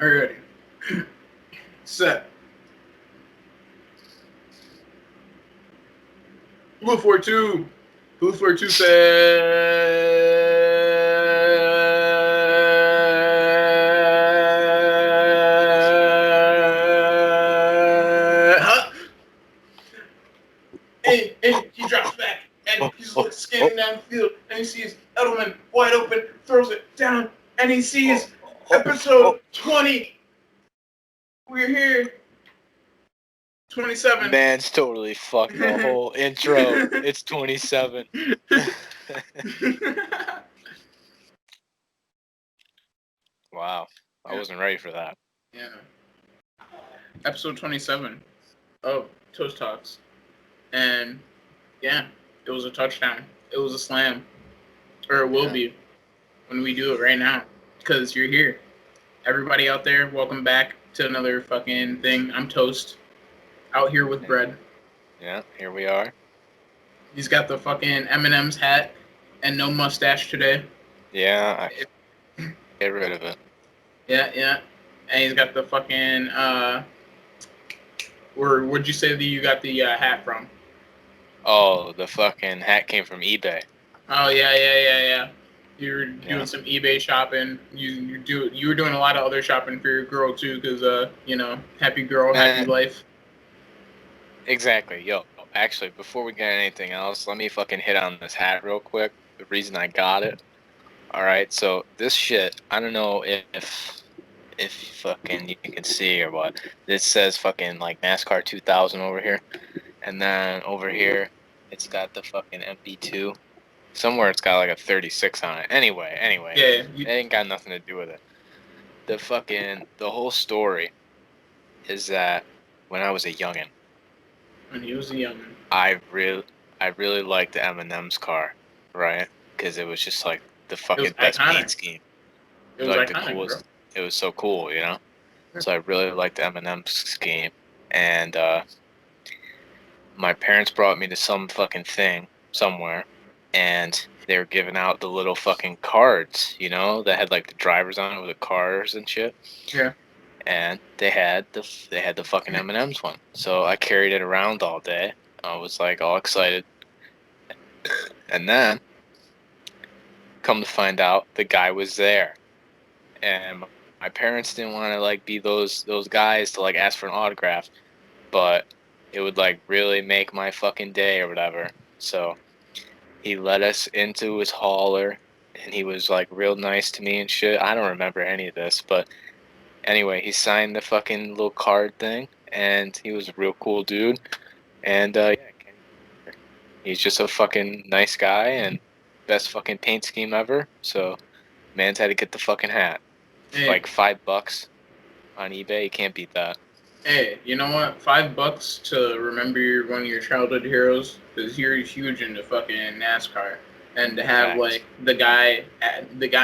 Alright. Set. Blue 42. Blue 42 said, huh? And he drops back, and he's scanning down the field, and he sees Edelman wide open, throws it down, and he sees episode 20. We're here. 27. Man's totally fucked the whole intro. It's 27. Wow. I wasn't ready for that. Yeah. Episode 27 of Toast Talks. And, yeah, it was a touchdown. It was a slam. Or it will be when we do it right now. Because you're here. Everybody out there, welcome back to another fucking thing. I'm Toast. Out here with bread. Yeah, here we are. He's got the fucking M&M's hat and no mustache today. Yeah, get rid of it. Yeah. And he's got the fucking, where'd you say that you got the hat from? Oh, the fucking hat came from eBay. Oh, yeah. You were doing some eBay shopping. You were doing a lot of other shopping for your girl, too, because, happy girl, happy life. Exactly. Yo, actually, before we get anything else, let me fucking hit on this hat real quick. The reason I got it. Alright, so this shit, I don't know if fucking you can see or what. This says fucking like NASCAR 2000 over here. And then over here, it's got the fucking MP2. Somewhere it's got like a 36 on it. Anyway. Yeah. It ain't got nothing to do with it. The whole story is that when I was a youngin', When he was a youngin', I really liked the M&M's car, right? Because it was just like the fucking best paint scheme. It was like iconic, the coolest. bro. It was so cool, you know. So I really liked the M&M's scheme, and my parents brought me to some fucking thing somewhere, and they were giving out the little fucking cards, you know, that had like the drivers on it with the cars and shit. Yeah. And they had the fucking M&M's one. So I carried it around all day. I was like all excited. And then come to find out the guy was there. And my parents didn't want to like be those guys to like ask for an autograph, but it would like really make my fucking day or whatever. So he let us into his hauler, and he was like real nice to me and shit. I don't remember any of this, but anyway, he signed the fucking little card thing, and he was a real cool dude. And he's just a fucking nice guy and best fucking paint scheme ever. So man's had to get the fucking hat. Hey. Like $5 on eBay, you can't beat that. Hey, you know what? $5 to remember one of your childhood heroes, because you're huge into fucking NASCAR, and to have like the guy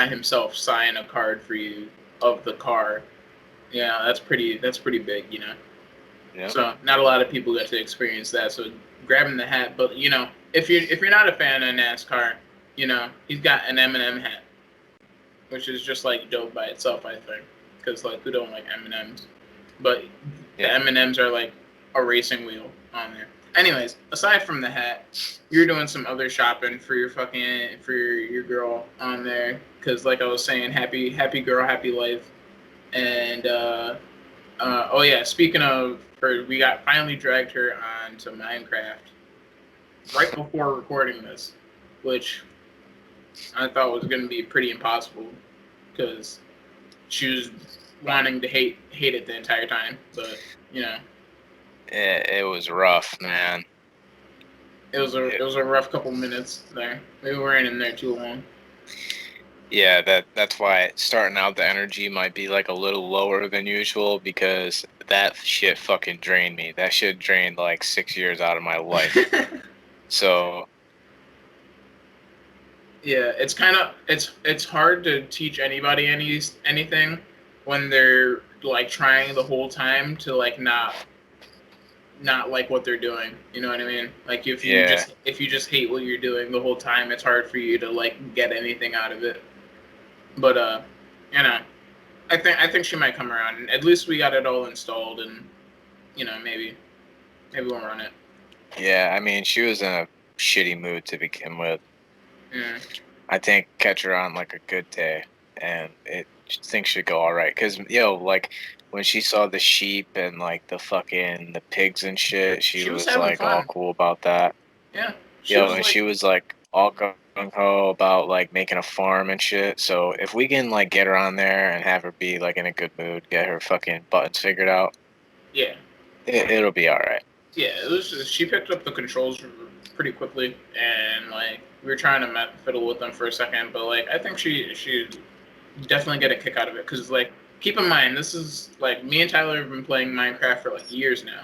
himself sign a card for you of the car, yeah, that's pretty big, you know. Yeah. So not a lot of people get to experience that. So grabbing the hat, but you know, if you're not a fan of NASCAR, you know, he's got an M&M hat, which is just like dope by itself, I think, because like who don't like M&Ms? But the M&Ms are like a racing wheel on there. Anyways, aside from the hat, you're doing some other shopping for your girl on there, because like I was saying, happy girl, happy life. And oh yeah, speaking of her, we finally dragged her onto Minecraft right before recording this, which I thought was going to be pretty impossible because she was wanting to hate it the entire time. But you know, it was rough, man. It was a rough couple minutes there. We weren't in there too long. Yeah, that's why starting out the energy might be like a little lower than usual, because that shit fucking drained me. That shit drained like 6 years out of my life. So yeah, it's hard to teach anybody anything when they're like trying the whole time to like not like what they're doing. You know what I mean? Like if you just hate what you're doing the whole time, it's hard for you to like get anything out of it. But you know, I think she might come around. At least we got it all installed, and maybe we'll run it. Yeah, I mean, she was in a shitty mood to begin with. Yeah. I think catch her on like a good day, and things should go all right. Cause like when she saw the sheep and like the pigs and shit, she She was was having like all fun. cool about that. Yeah. She was And like, she was like all gung ho about like making a farm and shit. So if we can like get her on there and have her be like in a good mood, get her fucking buttons figured out, yeah. it'll be all right. Yeah, it was just, she picked up the controls pretty quickly, and like we were trying to fiddle with them for a second, but like I think she definitely get a kick out of it because like keep in mind this is like me and Tyler have been playing Minecraft for like years now,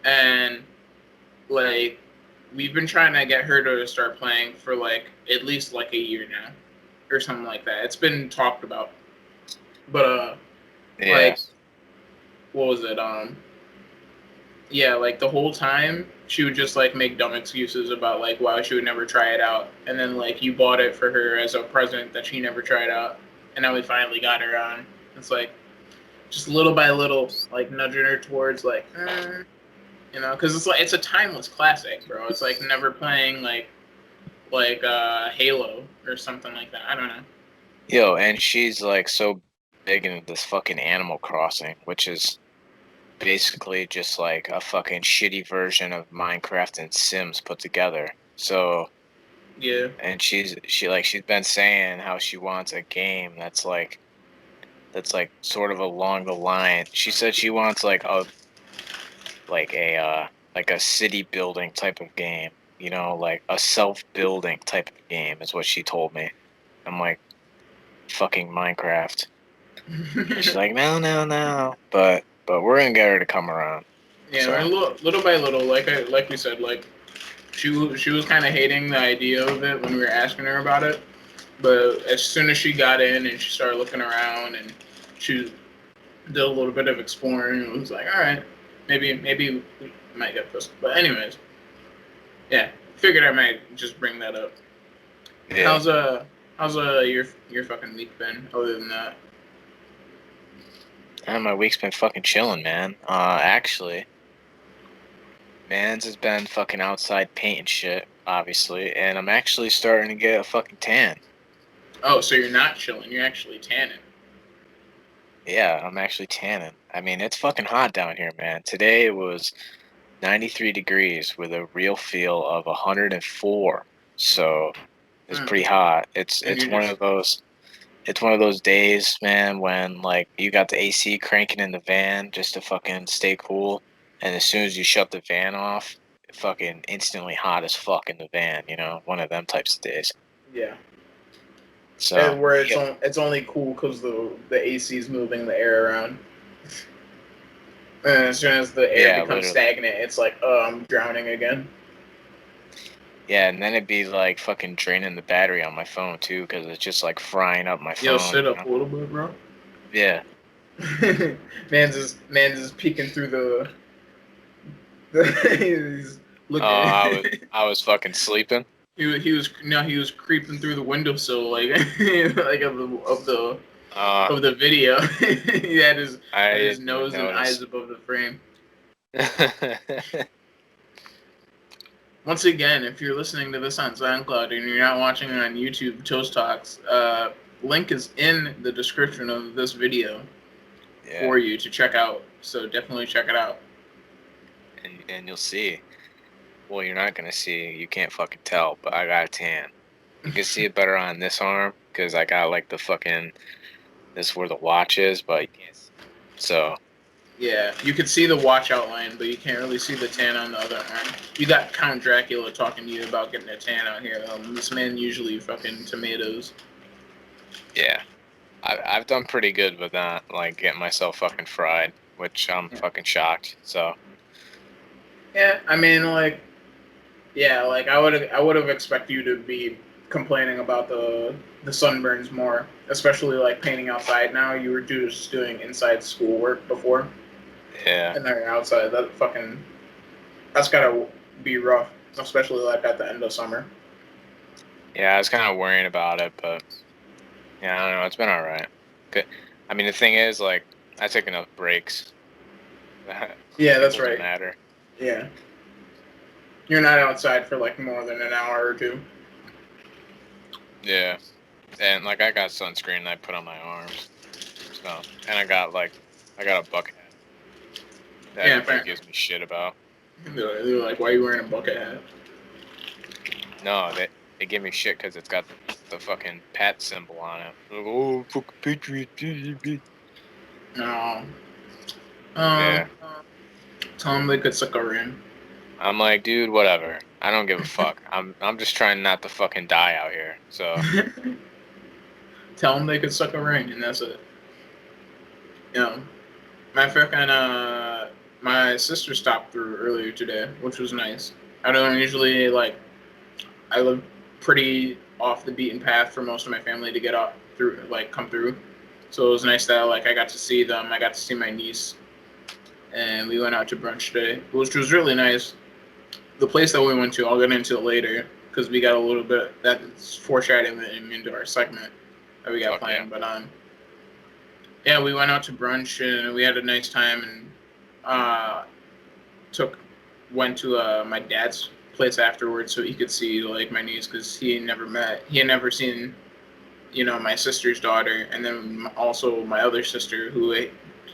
and like we've been trying to get her to start playing for like at least like a year now or something like that. It's been talked about, but Yeah. like what was it yeah, like the whole time she would just like make dumb excuses about like why she would never try it out, and then like you bought it for her as a present that she never tried out, and now we finally got her on. It's like just little by little, like nudging her towards like, because it's like it's a timeless classic, bro. It's like never playing like Halo or something like that. I don't know. And she's like so big into this fucking Animal Crossing, which is basically just like a fucking shitty version of Minecraft and Sims put together. So Yeah. and she's been saying how she wants a game that's like sort of along the line. She said she wants like a city building type of game, like a self-building type of game is what she told me. I'm like, fucking Minecraft. She's like, no, no, no. But we're gonna get her to come around. Yeah, So and little by little, like we said, like she was kind of hating the idea of it when we were asking her about it. But as soon as she got in and she started looking around and she did a little bit of exploring, it was like, all right, maybe we might get this. But anyways, yeah, figured I might just bring that up. yeah. How's your fucking week been? Other than that, My week's been fucking chilling, man. Actually, Mans has been fucking outside painting shit, obviously, and I'm actually starting to get a fucking tan. oh, so you're not chilling, you're actually tanning. Yeah, I'm actually tanning. I mean, it's fucking hot down here, man. Today it was 93 degrees with a real feel of 104. So it's Mm. pretty hot. It's And it's you're one just of those it's one of those days, man, when like you got the AC cranking in the van just to fucking stay cool, and as soon as you shut the van off, fucking instantly hot as fuck in the van, one of them types of days. yeah. So, And where yeah. it's only cool because the AC is moving the air around. And as soon as the air Yeah, becomes literally. stagnant, it's like, oh, I'm drowning again. Yeah, and then it'd be like fucking draining the battery on my phone too, because it's just like frying up my Yo, phone. sit up a little bit, bro. Yeah. man's peeking through the he's Oh, looking. I was fucking sleeping. He was creeping through the windowsill like like Uh, of the video. He I had his didn't even nose and eyes notice. above the frame. Once again, if you're listening to this on SoundCloud and you're not watching it on YouTube, Toast Talks, link is in the description of this video Yeah, for you to check out. So definitely check it out. and you'll see. Well, you're not gonna see. You can't fucking tell, but I got a tan. You can see it better on this arm because I got like the fucking this where the watch is, but you can't see. So Yeah, you can see the watch outline, but you can't really see the tan on the other arm. You got Count Dracula talking to you about getting a tan out here. This man usually fucking tomatoes. yeah, I've done pretty good with that, like getting myself fucking fried, which I'm Yeah, fucking shocked. So yeah. I mean, like, yeah, like I would have expected you to be complaining about the sunburns more, especially like painting outside. Now you were just doing inside schoolwork before, yeah, and now you're outside. That's gotta be rough, especially like at the end of summer. yeah, I was kind of worrying about it, but yeah, I don't know. It's been all right. Good. I mean, the thing is, like, I take enough breaks. Yeah, It that's doesn't right. matter. Yeah. You're not outside for like more than an hour or two. Yeah. And like I got sunscreen I put on my arms. So and I got a bucket hat that Yeah, everybody fair. gives me shit about. They're like, why are you wearing a bucket hat? No, they give me shit because it's got the fucking pat symbol on it. Like, oh, fucking Patriot. No. Yeah. Tell them they could suck a ring. I'm like, dude, whatever. I don't give a fuck. I'm just trying not to fucking die out here. So Tell them they could suck a ring, and that's it. You know, my sister stopped through earlier today, which was nice. I don't usually like. I live pretty off the beaten path for most of my family to get up through, like come through. So it was nice that like I got to see them. I got to see my niece, and we went out to brunch today, which was really nice. The place that we went to, I'll get into it later because we got a little bit that's foreshadowing into our segment that we got fuck yeah. planned. But yeah, we went out to brunch and we had a nice time and uh, took went to my dad's place afterwards so he could see like my niece because he had never seen my sister's daughter and then also my other sister who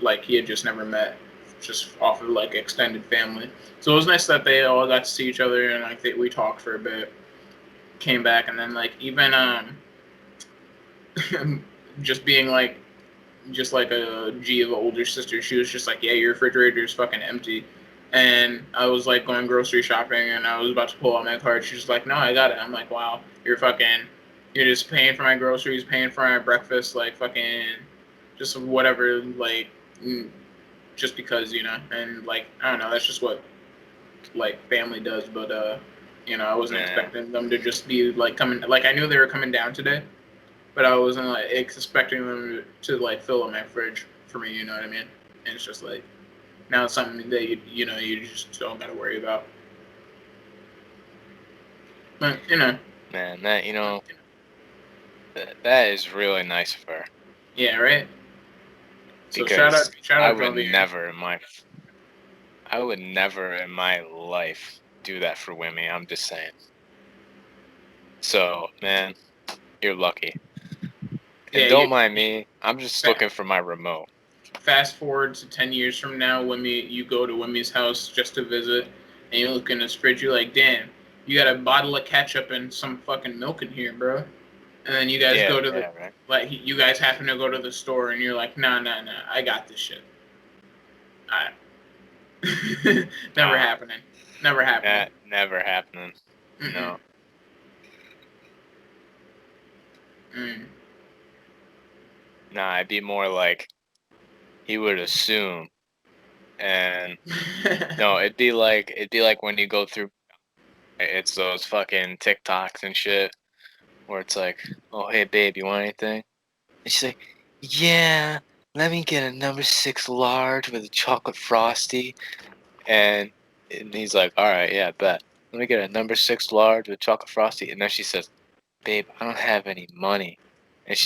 like he had just never met just off of like extended family. So it was nice that they all got to see each other and like we talked for a bit, came back and then like even just being like just like a G of an older sister, she was just like, yeah, your refrigerator is fucking empty. And I was like going grocery shopping and I was about to pull out my card. She's like, no, I got it. I'm like, wow, you're just paying for my groceries, paying for my breakfast, like fucking just whatever, like just because, and like, I don't know, that's just what like family does. But, I wasn't Yeah. expecting them to just be like coming, like I knew they were coming down today but I wasn't like expecting them to like fill up my fridge for me. You know what I mean? And it's just like now it's something that you just don't gotta worry about. But Man, that is really nice of her. yeah, right. So Because shout I out would Reveiw. never in my life do that for women. I'm just saying. So, man, you're lucky. And Yeah, don't mind me. I'm just fa- looking for my remote. fast forward to 10 years from now, when you go to Wimmy's house just to visit, and you look in his fridge, you're like, damn, you got a bottle of ketchup and some fucking milk in here, bro. And then you guys Yeah, go to the yeah, right. like you guys happen to go to the store and you're like, nah, nah, nah, I got this shit. Never Nah, happening. Never happening. that never happening. Mm-mm. No. Mm. Nah, it'd be more like he would assume. And no, it'd be like when you go through it's those fucking TikToks and shit where it's like, oh hey babe, you want anything? And she's like, yeah, let me get a number 6 large with a chocolate frosty. And he's like, all right, yeah, bet. Let me get a number 6 large with chocolate frosty. And then she says, babe, I don't have any money. And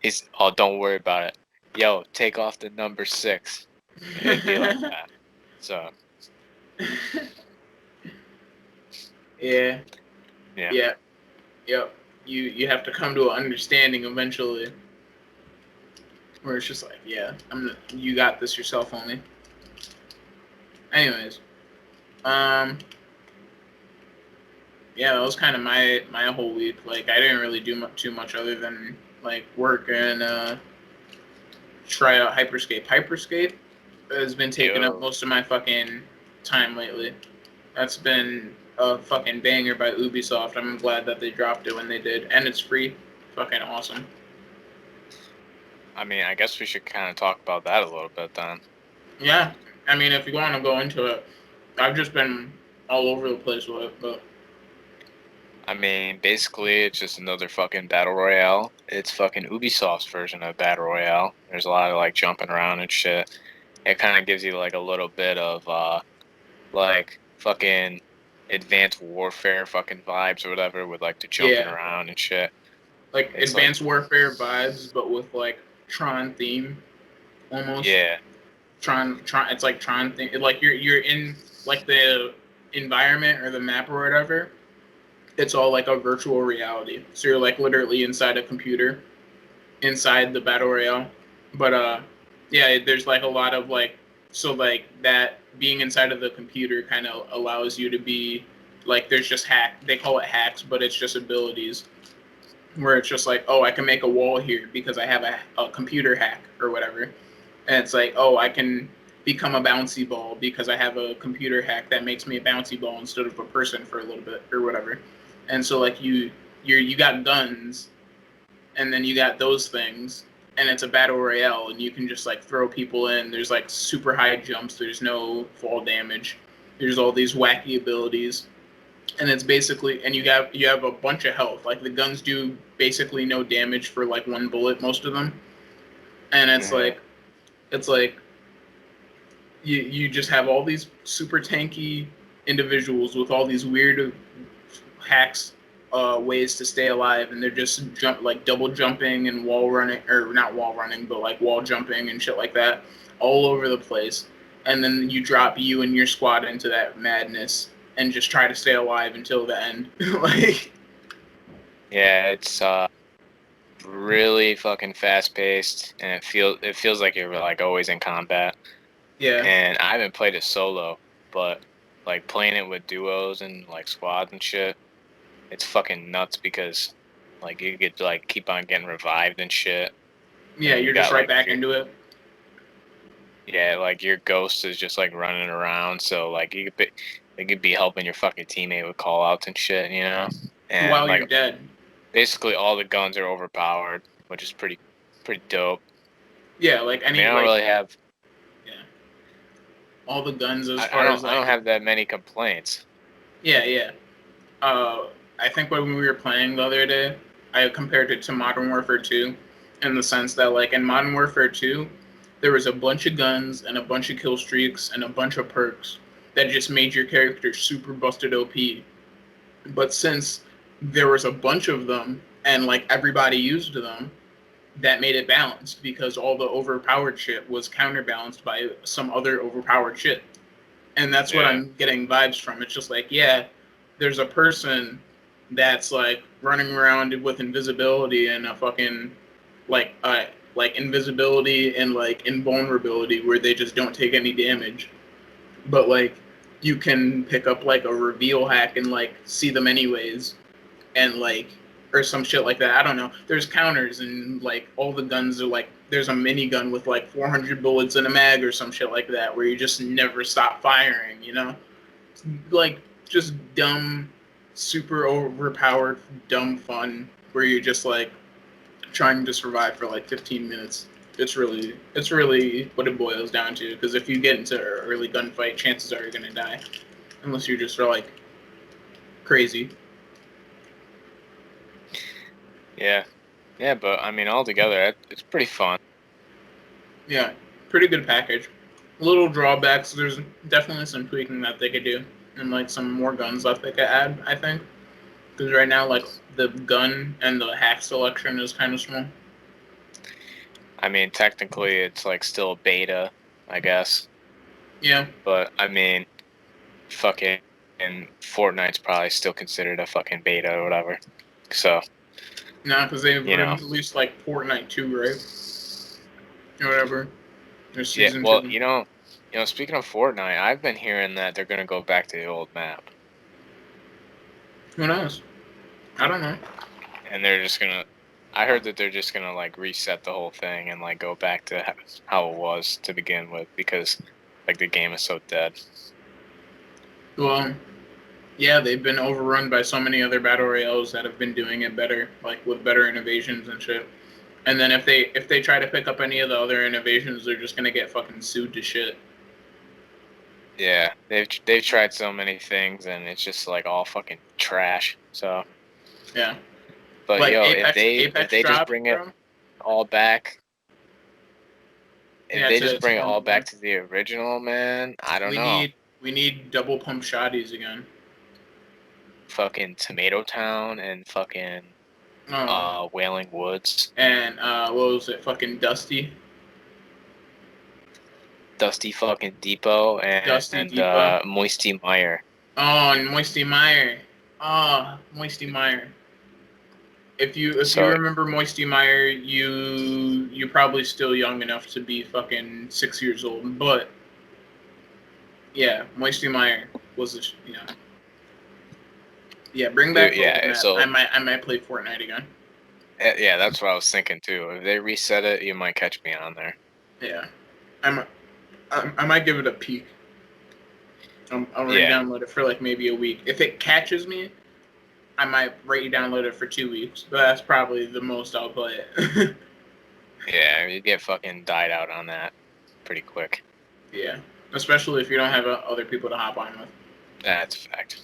he's, oh, don't worry about it. Yo, take off the number 6. It'd be like that. So, Yeah. yeah. Yeah. Yep. You have to come to an understanding eventually, where it's just like, yeah, you got this yourself only. Anyways, um, yeah, that was kind of my whole week. Like, I didn't really do too much other than like work and try out Hyperscape. Hyperscape has been taking up Yo, most of my fucking time lately. That's been a fucking banger by Ubisoft. I'm glad that they dropped it when they did, and it's free. Fucking awesome. I mean, I guess we should kind of talk about that a little bit then. Yeah, I mean, if you want to go into it, I've just been all over the place with it, but I mean, basically, it's just another fucking battle royale. It's fucking Ubisoft's version of battle royale. There's a lot of like jumping around and shit. It kind of gives you like a little bit of like fucking advanced warfare fucking vibes or whatever with like the jumping yeah, around and shit. like It's like Advanced Warfare vibes, but with like Tron theme. almost. Yeah. Tron. It's like Tron thing. Like you're in like the environment or the map or whatever. It's all like a virtual reality. So you're like literally inside a computer, inside the battle royale. But yeah, there's like a lot of like so like that being inside of the computer kind of allows you to be like there's just hack. They call it hacks, but it's just abilities where it's just like, oh, I can make a wall here because I have a computer hack or whatever. And it's like, oh, I can become a bouncy ball because I have a computer hack that makes me a bouncy ball instead of a person for a little bit or whatever. And so like you got guns, and then you got those things, and it's a battle royale, and you can just like throw people in. There's like super high jumps. There's no fall damage. There's all these wacky abilities, and it's basically and you have a bunch of health. Like the guns do basically no damage for like one bullet, most of them, and it's like you just have all these super tanky individuals with all these weird hacks, ways to stay alive, and they're just like double jumping and wall running, or not wall running, but like wall jumping and shit like that, all over the place. And then you drop you and your squad into that madness and just try to stay alive until the end. Like, Yeah, it's really fucking fast paced, and it feels like you're like always in combat. yeah, And I haven't played it solo, but like playing it with duos and like squads and shit, it's fucking nuts because like you get to like keep on getting revived and shit. yeah, And you you're just got right like back into it. like your ghost is just like running around, so like it could be helping your fucking teammate with call outs and shit, you know? And While you're like dead. basically all the guns are overpowered, which is pretty dope. Yeah, like I mean, any I don't like really have yeah, all the guns as I far as don't like have that many complaints. yeah. I think when we were playing the other day, I compared it to Modern Warfare 2 in the sense that, like, in Modern Warfare 2, there was a bunch of guns and a bunch of kill streaks and a bunch of perks that just made your character super busted OP. But since there was a bunch of them and, like, everybody used them, that made it balanced because all the overpowered shit was counterbalanced by some other overpowered shit. And that's what Yeah. I'm getting vibes from. It's just like, yeah, there's a person that's like running around with invisibility and a fucking like invisibility and like invulnerability where they just don't take any damage. But like you can pick up like a reveal hack and like see them anyways, and like or some shit like that. I don't know. There's counters and like all the guns are like there's a minigun with like 400 bullets in a mag or some shit like that where you just never stop firing, you know? Like just dumb, super overpowered, dumb fun where you're just like trying to survive for like 15 minutes. It's really what it boils down to. Because if you get into an early gunfight, chances are you're gonna die, unless you're just like crazy. Yeah. Yeah, but I mean altogether it's pretty fun. Yeah, pretty good package. Little drawbacks. There's definitely some tweaking that they could do, and like some more guns that they could add. I think because right now, like the gun and the hack selection is kind of small. I mean technically it's like still beta, I guess. Yeah, But I mean fucking Fortnite's probably still considered a fucking beta or whatever. So, nah, because they've you know. released like Fortnite 2, right? Or whatever. There's Yeah, season well, 2. speaking of Fortnite, I've been hearing that they're gonna go back to the old map. Who knows? I don't know. And they're just gonna I heard that they're just gonna like reset the whole thing and like go back to how it was to begin with because like the game is so dead. Well, yeah, they've been overrun by so many other battle royales that have been doing it better, like with better innovations and shit. And then if they try to pick up any of the other innovations, they're just gonna get fucking sued to shit. Yeah, they've tried so many things and it's just like all fucking trash. So, Yeah, but like yo, if Apex they just dropped, bring it bro. all back, if Yeah, they just to bring it all normal one. back to the original, man, I don't We know. need we need double pump shotties again. Fucking Tomato Town and fucking Oh, Wailing Woods. and what was it? Fucking Dusty. Dusty fucking Depot Dusty and Depot. Moisty Meyer. Oh, and Moisty Meyer. Oh, Moisty Meyer. If you So remember Moisty Meyer, you're probably still young enough to be fucking 6 years old. But yeah, Moisty Meyer was yeah. Bring back the old map. so I might play Fortnite again. yeah, that's what I was thinking too. If they reset it, you might catch me on there. Yeah, I might give it a peek. I'll re-download it for like maybe a week. If it catches me, I might re-download it for 2 weeks. But that's probably the most I'll play it. Yeah, you get fucking died out on that pretty quick. Yeah, especially if you don't have other people to hop on with. That's a fact.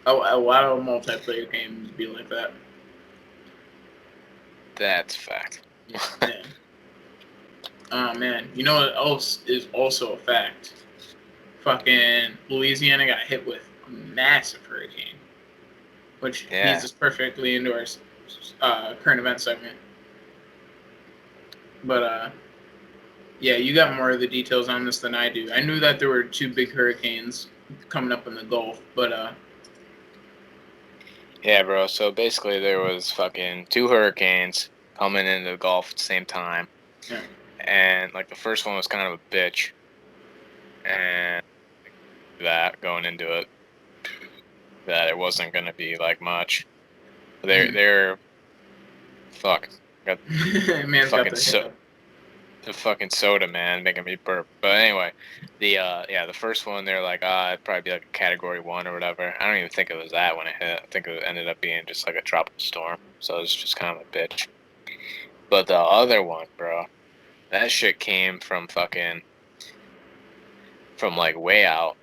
A lot of multiplayer games be like that. That's a fact. Yeah. Oh man, you know what else is also a fact? Fucking Louisiana got hit with a massive hurricane, which leads us perfectly into our current event segment. But yeah, you got more of the details on this than I do. I knew that there were 2 big hurricanes coming up in the Gulf, but yeah, bro. So basically, there was fucking 2 hurricanes coming into the Gulf at the same time, yeah. and like the first one was kind of a bitch, and that going into it, that it wasn't gonna be like much. They're fuck. Got Man's got fucking the hiccup. the fucking soda, man, making me burp. But anyway, the first one, they're like, it'd probably be like a category 1 or whatever. I don't even think it was that when it hit. I think it ended up being just like a tropical storm. So it's just kind of a bitch. But the other one, bro, that shit came from like way out,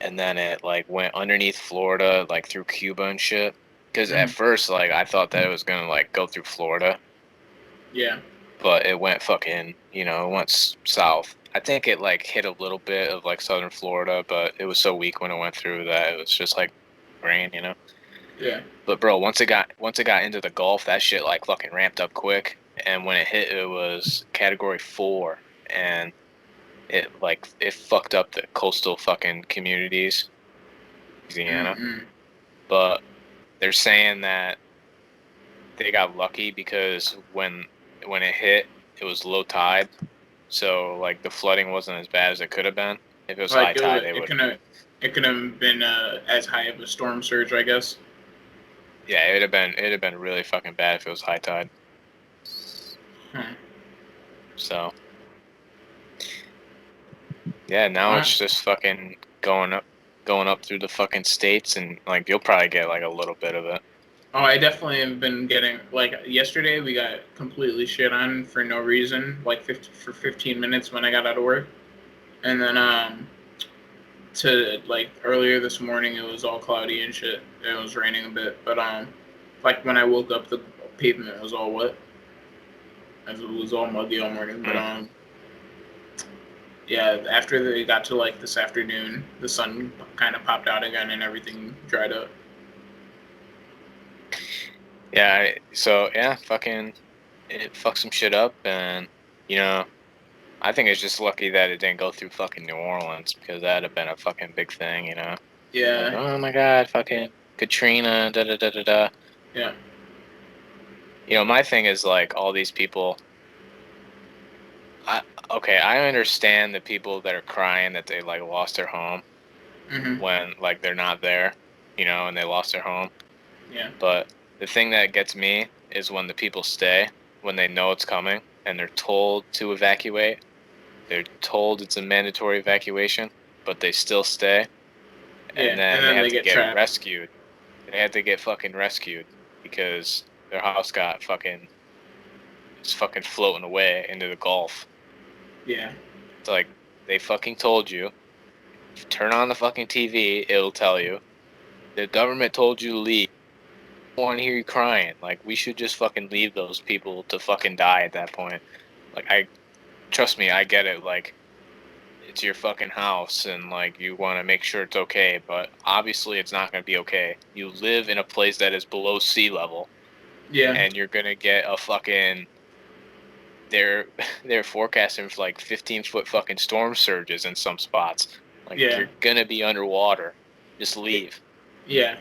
and then it like went underneath Florida, like through Cuba and shit. Because at first, like, I thought that it was gonna like go through Florida. Yeah. But it went fucking, it went south. I think it like hit a little bit of like southern Florida, but it was so weak when it went through that it was just like rain, Yeah. But bro, once it got into the Gulf, that shit like fucking ramped up quick. And when it hit, it was category 4, and it fucked up the coastal fucking communities, Louisiana. But they're saying that they got lucky because when it hit, it was low tide, so like the flooding wasn't as bad as it could have been. If it was high tide, it could have been as high of a storm surge, I guess. Yeah, it'd have been really fucking bad if it was high tide. So yeah, now it's just fucking going up through the fucking states, and like you'll probably get like a little bit of it. Oh, I definitely have been getting, like, yesterday we got completely shit on for no reason, like for 15 minutes when I got out of work. And then to like earlier this morning it was all cloudy and shit. It was raining a bit, but like when I woke up the pavement was all wet. As it was all muggy all morning. But yeah, after they got to like this afternoon, the sun kind of popped out again and everything dried up. Yeah, so yeah, fucking it fucked some shit up, and I think it's just lucky that it didn't go through fucking New Orleans, because that'd have been a fucking big thing, Yeah. Like, oh my god, fucking Katrina, da da da da da. Yeah. My thing is like all these people. I understand the people that are crying that they like lost their home when like they're not there, and they lost their home. Yeah. But the thing that gets me is when the people stay, when they know it's coming and they're told to evacuate. They're told it's a mandatory evacuation, but they still stay. And then they have to get rescued. They had to get fucking rescued because their house got fucking floating away into the Gulf. Yeah. It's like, they fucking told you. If you turn on the fucking TV, it'll tell you. The government told you to leave. I want to hear you crying. Like, we should just fucking leave those people to fucking die at that point. Like, trust me, I get it. Like, it's your fucking house and like you want to make sure it's okay, but obviously it's not going to be okay. You live in a place that is below sea level. Yeah. And you're going to get a fucking they're forecasting for like 15-foot fucking storm surges in some spots. Like Yeah. you're gonna be underwater. Just leave. Yeah.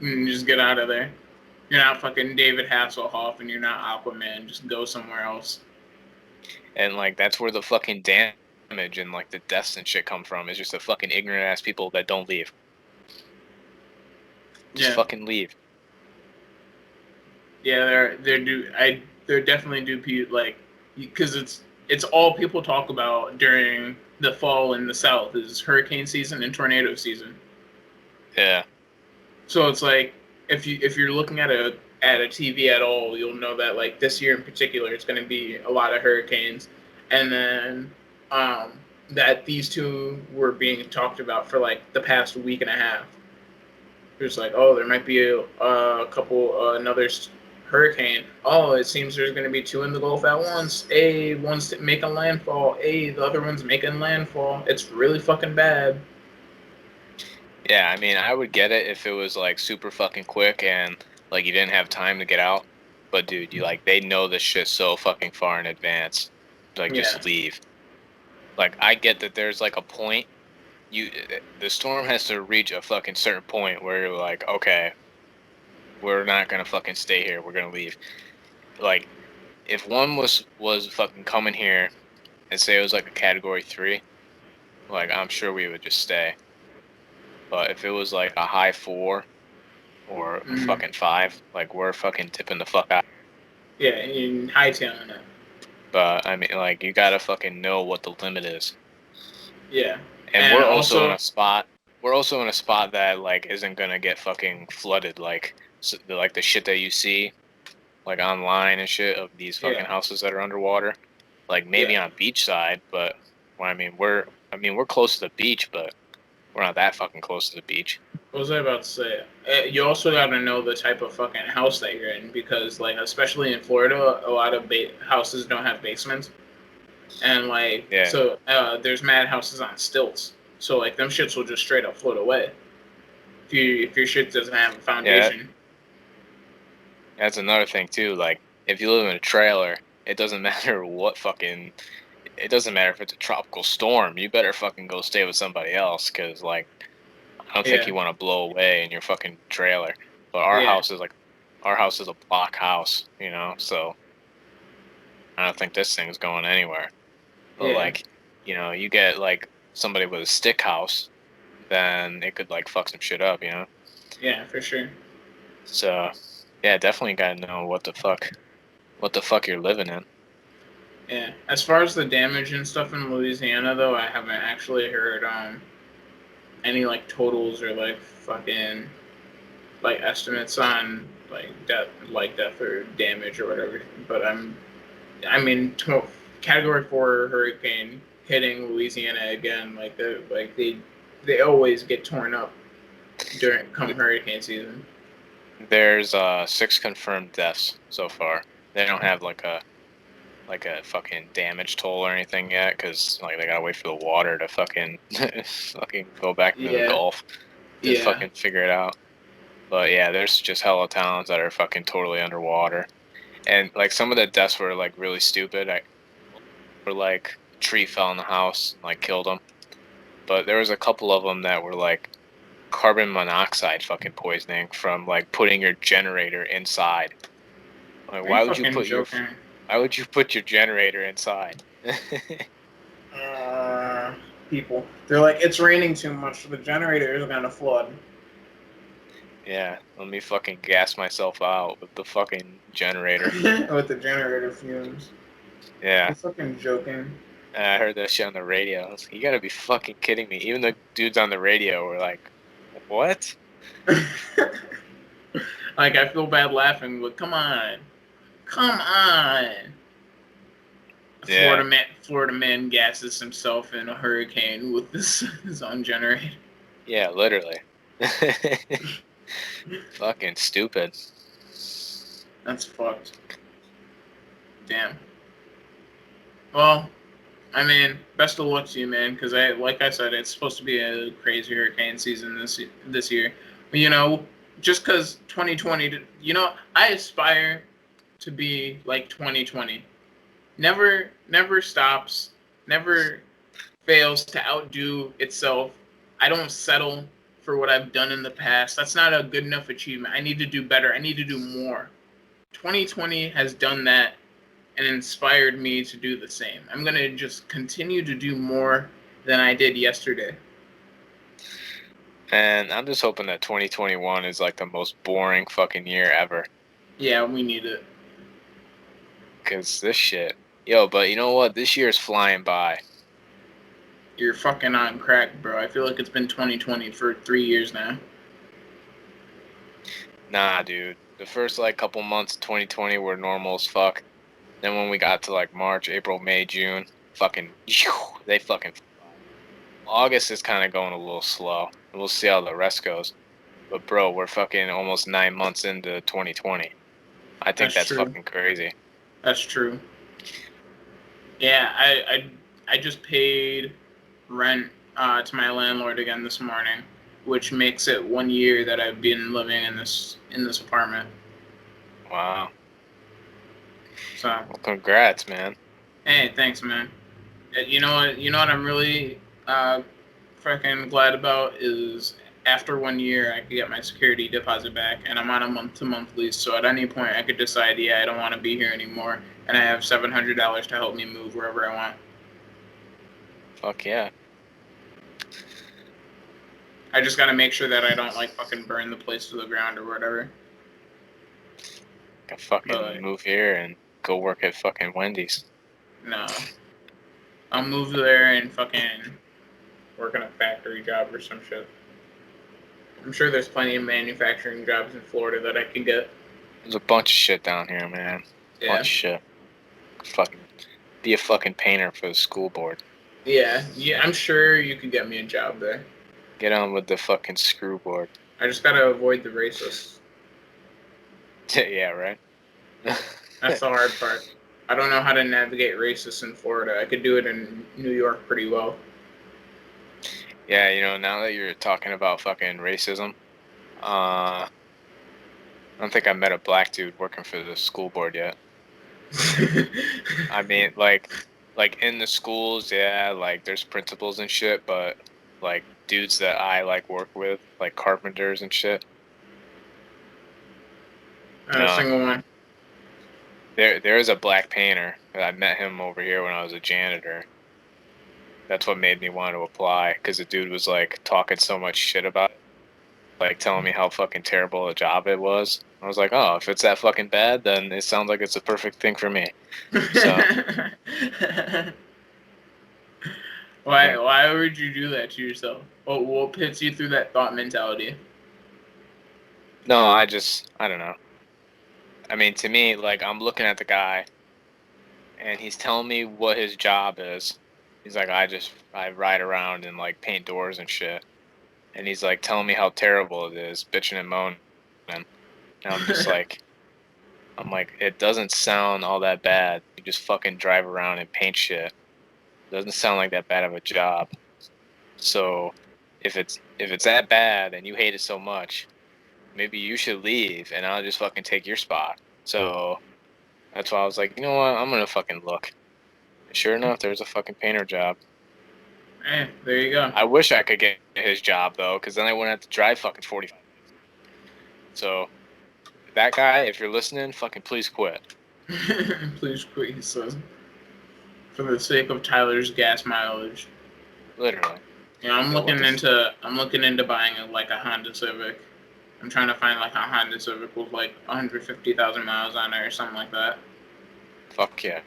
Just get out of there. You're not fucking David Hasselhoff and you're not Aquaman. Just go somewhere else. And like that's where the fucking damage and like the deaths and shit come from. Is just the fucking ignorant ass people that don't leave. Just fucking leave. Yeah, there definitely do like, because it's all people talk about during the fall in the South is hurricane season and tornado season. Yeah. So it's like if you're looking at a TV at all, you'll know that like this year in particular, it's going to be a lot of hurricanes, and then that these two were being talked about for like the past week and a half. There's like, oh, there might be a couple another hurricane. Oh, it seems there's going to be two in the Gulf at once. One's making landfall. The other one's making landfall. It's really fucking bad. Yeah, I mean, I would get it if it was like super fucking quick and like you didn't have time to get out. But dude, you like they know this shit so fucking far in advance. Like just leave. Like I get that there's like a point the storm has to reach a fucking certain point where you're like, okay, we're not gonna fucking stay here. We're gonna leave. Like if one was fucking coming here and say it was like a category 3, like I'm sure we would just stay. But if it was like a high 4 or a fucking 5, like we're fucking tipping the fuck out. Yeah, and hightailing it. But I mean, like you gotta fucking know what the limit is. Yeah, and we're also in a spot. We're also in a spot that like isn't gonna get fucking flooded. Like the shit that you see, like online and shit of these fucking houses that are underwater. Like maybe on beachside, but well, I mean we're close to the beach, but we're not that fucking close to the beach. What was I about to say? You also got to know the type of fucking house that you're in, because like especially in Florida, a lot of houses don't have basements, and like so there's mad houses on stilts. So like them shits will just straight up float away if your shit doesn't have a foundation. That's another thing too. Like if you live in a trailer, it doesn't matter what fucking. It doesn't matter if it's a tropical storm. You better fucking go stay with somebody else, because like I don't think you want to blow away in your fucking trailer. But our house is a block house, you know. So I don't think this thing's going anywhere. But like, you know, you get like somebody with a stick house, then it could like fuck some shit up, you know. Yeah, for sure. So yeah, definitely gotta know what the fuck you're living in. Yeah. As far as the damage and stuff in Louisiana, though, I haven't actually heard any like totals or like fucking like estimates on like death or damage or whatever. But Category 4 hurricane hitting Louisiana again. Like they always get torn up come hurricane season. There's 6 confirmed deaths so far. They don't have like a fucking damage toll or anything yet, because like they gotta wait for the water to fucking go back into the Gulf to fucking figure it out. But yeah, there's just hella towns that are fucking totally underwater, and like some of the deaths were like really stupid. Were like a tree fell in the house and like killed them, but there was a couple of them that were like carbon monoxide fucking poisoning from like putting your generator inside. Like why would you put your generator inside? People, they're like, it's raining too much, so the generator is gonna flood. Yeah, let me fucking gas myself out with the fucking generator. With the generator fumes. Yeah. You're fucking joking. I heard that shit on the radio. I was like, you gotta be fucking kidding me. Even the dudes on the radio were like, what? Like, I feel bad laughing, but come on. Come on. Yeah. Florida man gasses himself in a hurricane with his own generator. Yeah, literally. Fucking stupid. That's fucked. Damn. Well, I mean, best of luck to you, man, because like I said, it's supposed to be a crazy hurricane season this year. But, you know, just because 2020, you know, I aspire to be like 2020. never stops, never fails to outdo itself. I don't settle for what I've done in the past. That's not a good enough achievement. I need to do better. I need to do more. 2020 has done that and inspired me to do the same. I'm going to just continue to do more than I did yesterday. And I'm just hoping that 2021 is like the most boring fucking year ever. Yeah, we need it. Because this shit. Yo, but you know what? This year's flying by. You're fucking on crack, bro. I feel like it's been 2020 for 3 years now. Nah, dude. The first like couple months of 2020 were normal as fuck. Then when we got to like March, April, May, June, fucking, they fucking. August is kind of going a little slow. We'll see how the rest goes. But bro, we're fucking almost 9 months into 2020. I think that's true. fucking crazy. That's true. Yeah, I just paid rent to my landlord again this morning, which makes it 1 year that I've been living in this apartment. Wow. So. Well, congrats, man. Hey, thanks, man. You know what? You know what I'm really fucking glad about is after 1 year I could get my security deposit back, and I'm on a month-to-month lease. So at any point I could decide, yeah, I don't want to be here anymore, and I have $700 to help me move wherever I want. Fuck yeah. I just gotta make sure that I don't like fucking burn the place to the ground or whatever. I can fucking move here and go work at fucking Wendy's. No. I'll move there and fucking work in a factory job or some shit. I'm sure there's plenty of manufacturing jobs in Florida that I can get. There's a bunch of shit down here, man. Yeah. Bunch of shit. Fucking be a fucking painter for the school board. Yeah, I'm sure you could get me a job there. Get on with the fucking screw board. I just gotta avoid the racists. Yeah, right? That's the hard part. I don't know how to navigate racists in Florida. I could do it in New York pretty well. Yeah, you know, now that you're talking about fucking racism, I don't think I met a black dude working for the school board yet. I mean, like in the schools, yeah, like there's principals and shit, but like dudes that I like work with, like carpenters and shit. Not a single one. There is a black painter. I met him over here when I was a janitor. That's what made me want to apply, because the dude was like talking so much shit about it, like telling me how fucking terrible a job it was. I was like, oh, if it's that fucking bad, then it sounds like it's a perfect thing for me. So why would you do that to yourself? What puts you through that thought mentality? No, I don't know. I mean, to me, like, I'm looking at the guy, and he's telling me what his job is. He's like, I ride around and, like, paint doors and shit. And he's, like, telling me how terrible it is, bitching and moaning. And I'm just like, it doesn't sound all that bad. You just fucking drive around and paint shit. It doesn't sound like that bad of a job. So, if it's that bad and you hate it so much, maybe you should leave and I'll just fucking take your spot. So that's why I was like, you know what, I'm gonna fucking look. And sure enough, there's a fucking painter job. Hey, there you go. I wish I could get his job though, because then I wouldn't have to drive fucking 45. So that guy, if you're listening, fucking please quit. Please quit, he says. For the sake of Tyler's gas mileage. Literally. Yeah, I'm looking into buying a Honda Civic. I'm trying to find like a Honda Civic with like 150,000 miles on it or something like that. Fuck yeah.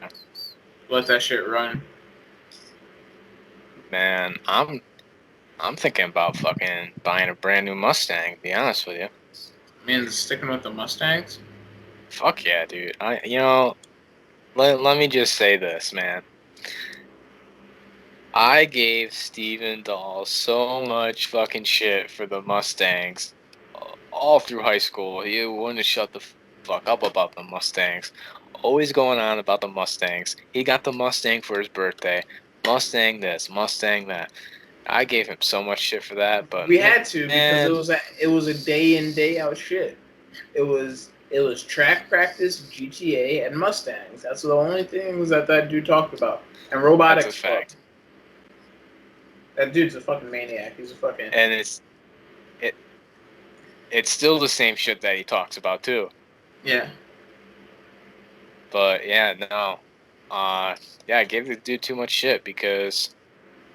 Let that shit run. Man, I'm thinking about fucking buying a brand new Mustang, to be honest with you. Man, sticking with the Mustangs? Fuck yeah, dude. Let me just say this, man. I gave Steven Dahl so much fucking shit for the Mustangs all through high school. He wouldn't shut the fuck up about the Mustangs. Always going on about the Mustangs. He got the Mustang for his birthday. Mustang this, Mustang that. I gave him so much shit for that, but we had to, because it was a day in, day out shit. It was It was track practice, GTA, and Mustangs. That's the only things that dude talked about. And robotics. That's a fact. That dude's a fucking maniac. He's a fucking. And it's still the same shit that he talks about too. Yeah. But yeah, no. Yeah, I gave the dude too much shit because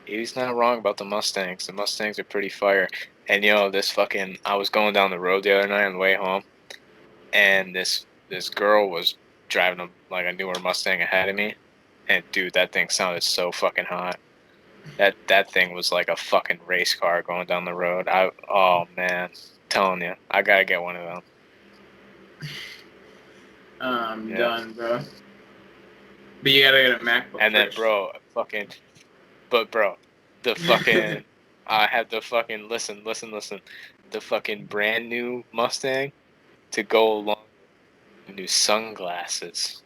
he's not wrong about the Mustangs. The Mustangs are pretty fire. And this fucking I was going down the road the other night on the way home, and this girl was driving a newer Mustang ahead of me, and dude, that thing sounded so fucking hot. That thing was like a fucking race car going down the road. Oh man, telling you, I gotta get one of them. I'm done, bro. But you gotta get a MacBook. And then, first. bro, the fucking, I had the fucking listen, the fucking brand new Mustang to go along with new sunglasses.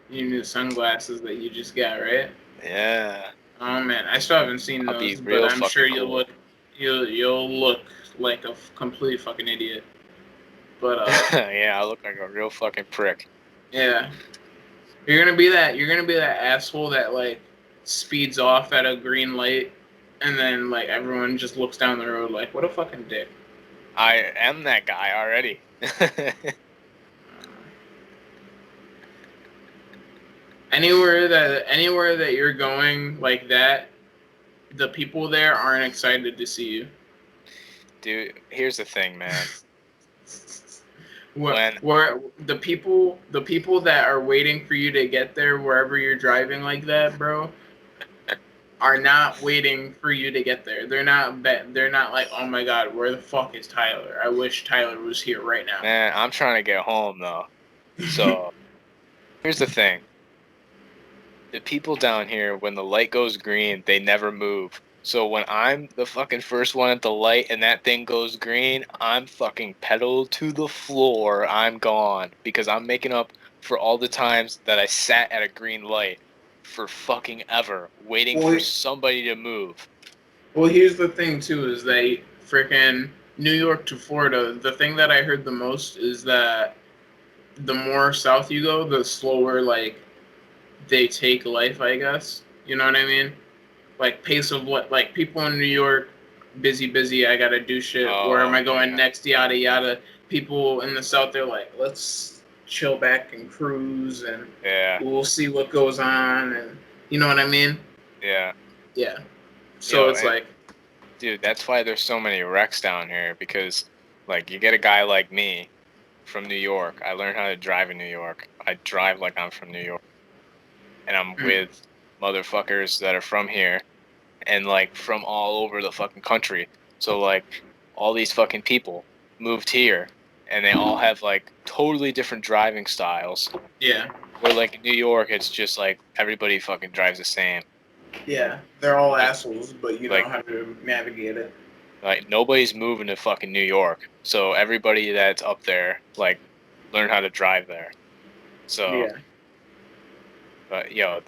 Your new sunglasses that you just got, right? Yeah. Oh man, I still haven't seen I'll be those, real but I'm sure fucking you'll look like a complete fucking idiot. But yeah, I look like a real fucking prick. yeah, you're gonna be that asshole that like speeds off at a green light, and then like everyone just looks down the road like, what a fucking dick. I am that guy already. Anywhere that you're going like that, the people there aren't excited to see you. Dude, here's the thing, man. Where the people that are waiting for you to get there wherever you're driving like that, bro, are not waiting for you to get there. They're not like, oh my god, where the fuck is Tyler? I wish Tyler was here right now. Man, I'm trying to get home though. So here's the thing. The people down here, when the light goes green, they never move. So when I'm the fucking first one at the light and that thing goes green, I'm fucking pedal to the floor. I'm gone because I'm making up for all the times that I sat at a green light for fucking ever, waiting for somebody to move. Well, here's the thing too: is that freaking New York to Florida. The thing that I heard the most is that the more south you go, the slower like they take life. I guess you know what I mean. Like pace of what, like people in New York, busy, I gotta do shit. Where am I going next? Yada yada. People in the South, they're like, let's chill back and cruise, and we'll see what goes on, and you know what I mean? Yeah. Yeah. So it's like, dude, that's why there's so many wrecks down here, because like you get a guy like me from New York. I learned how to drive in New York. I drive like I'm from New York. And I'm with motherfuckers that are from here and like from all over the fucking country. So like all these fucking people moved here and they all have like totally different driving styles. Yeah. Where like in New York it's just like everybody fucking drives the same. Yeah. They're all assholes, but you know how to navigate it. Like nobody's moving to fucking New York. So everybody that's up there like learn how to drive there. So But yo,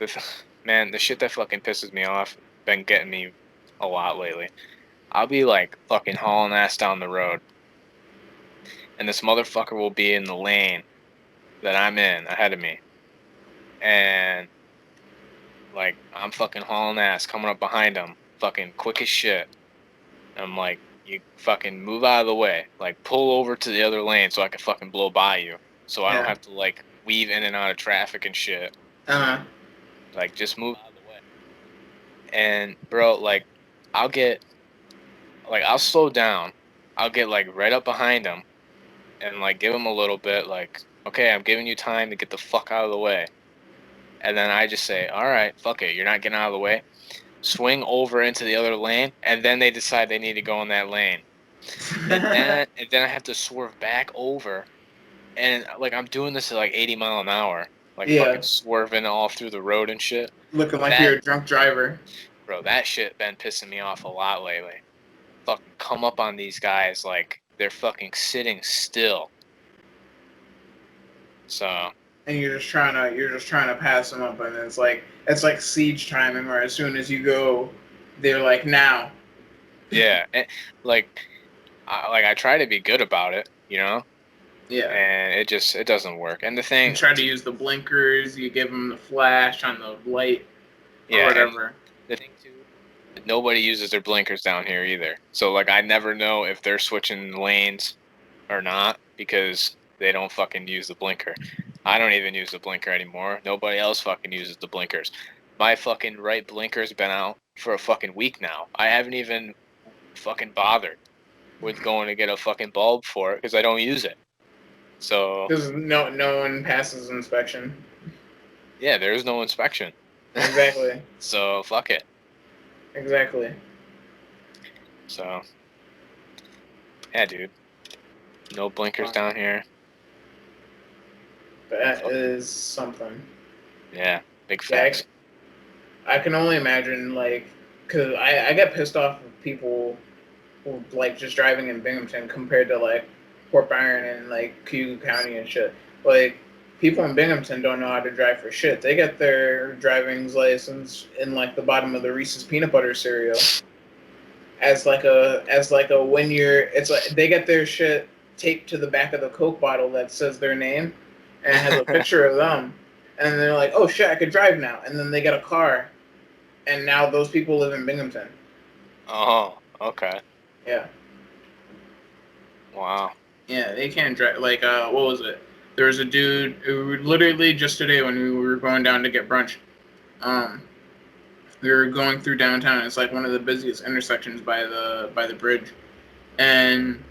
man, the shit that fucking pisses me off been getting me a lot lately. I'll be like fucking hauling ass down the road, and this motherfucker will be in the lane that I'm in ahead of me, and like I'm fucking hauling ass coming up behind him, fucking quick as shit. And I'm like, you fucking move out of the way, like pull over to the other lane so I can fucking blow by you, so I don't have to like weave in and out of traffic and shit. Like, just move out of the way. And, bro, like, I'll slow down. I'll get, like, right up behind him and, like, give him a little bit, like, okay, I'm giving you time to get the fuck out of the way. And then I just say, all right, fuck it, you're not getting out of the way. Swing over into the other lane, and then they decide they need to go in that lane. and then I have to swerve back over. And, like, I'm doing this at, like, 80 mile an hour. Like, fucking swerving all through the road and shit. Looking like you're a drunk driver. Bro, that shit been pissing me off a lot lately. Fucking come up on these guys like they're fucking sitting still. So. And you're just trying to pass them up, and it's like siege timing, where as soon as you go, they're like, now. Yeah, and, like I try to be good about it, you know. Yeah. And it doesn't work. And the thing, You try to use the blinkers. You give them the flash on the light, or yeah, whatever. and the thing too, nobody uses their blinkers down here either. So like, I never know if they're switching lanes or not because they don't fucking use the blinker. I don't even use the blinker anymore. Nobody else fucking uses the blinkers. My fucking right blinker's been out for a fucking week now. I haven't even fucking bothered with going to get a fucking bulb for it because I don't use it. So Because no one passes inspection. yeah, there's no inspection. Exactly. So fuck it. Exactly. So yeah, dude. No blinkers down here. That is something. Yeah, big Yeah, facts. I can only imagine, like, because I get pissed off of people who, like, just driving in Binghamton compared to, like, Port Byron and, like, Cuyahoga County and shit. Like, people in Binghamton don't know how to drive for shit. They get their driving's license in, like, the bottom of the Reese's peanut butter cereal as like a when you're it's like they get their shit taped to the back of the Coke bottle that says their name and it has a picture of them, and they're like, oh shit, I could drive now, and then they get a car, and now those people live in Binghamton. Oh, okay. Yeah. Wow. Yeah, they can't drive. Like, what was it? There was a dude who literally just today when we were going down to get brunch. Um, we were going through downtown. It's like one of the busiest intersections by the bridge, and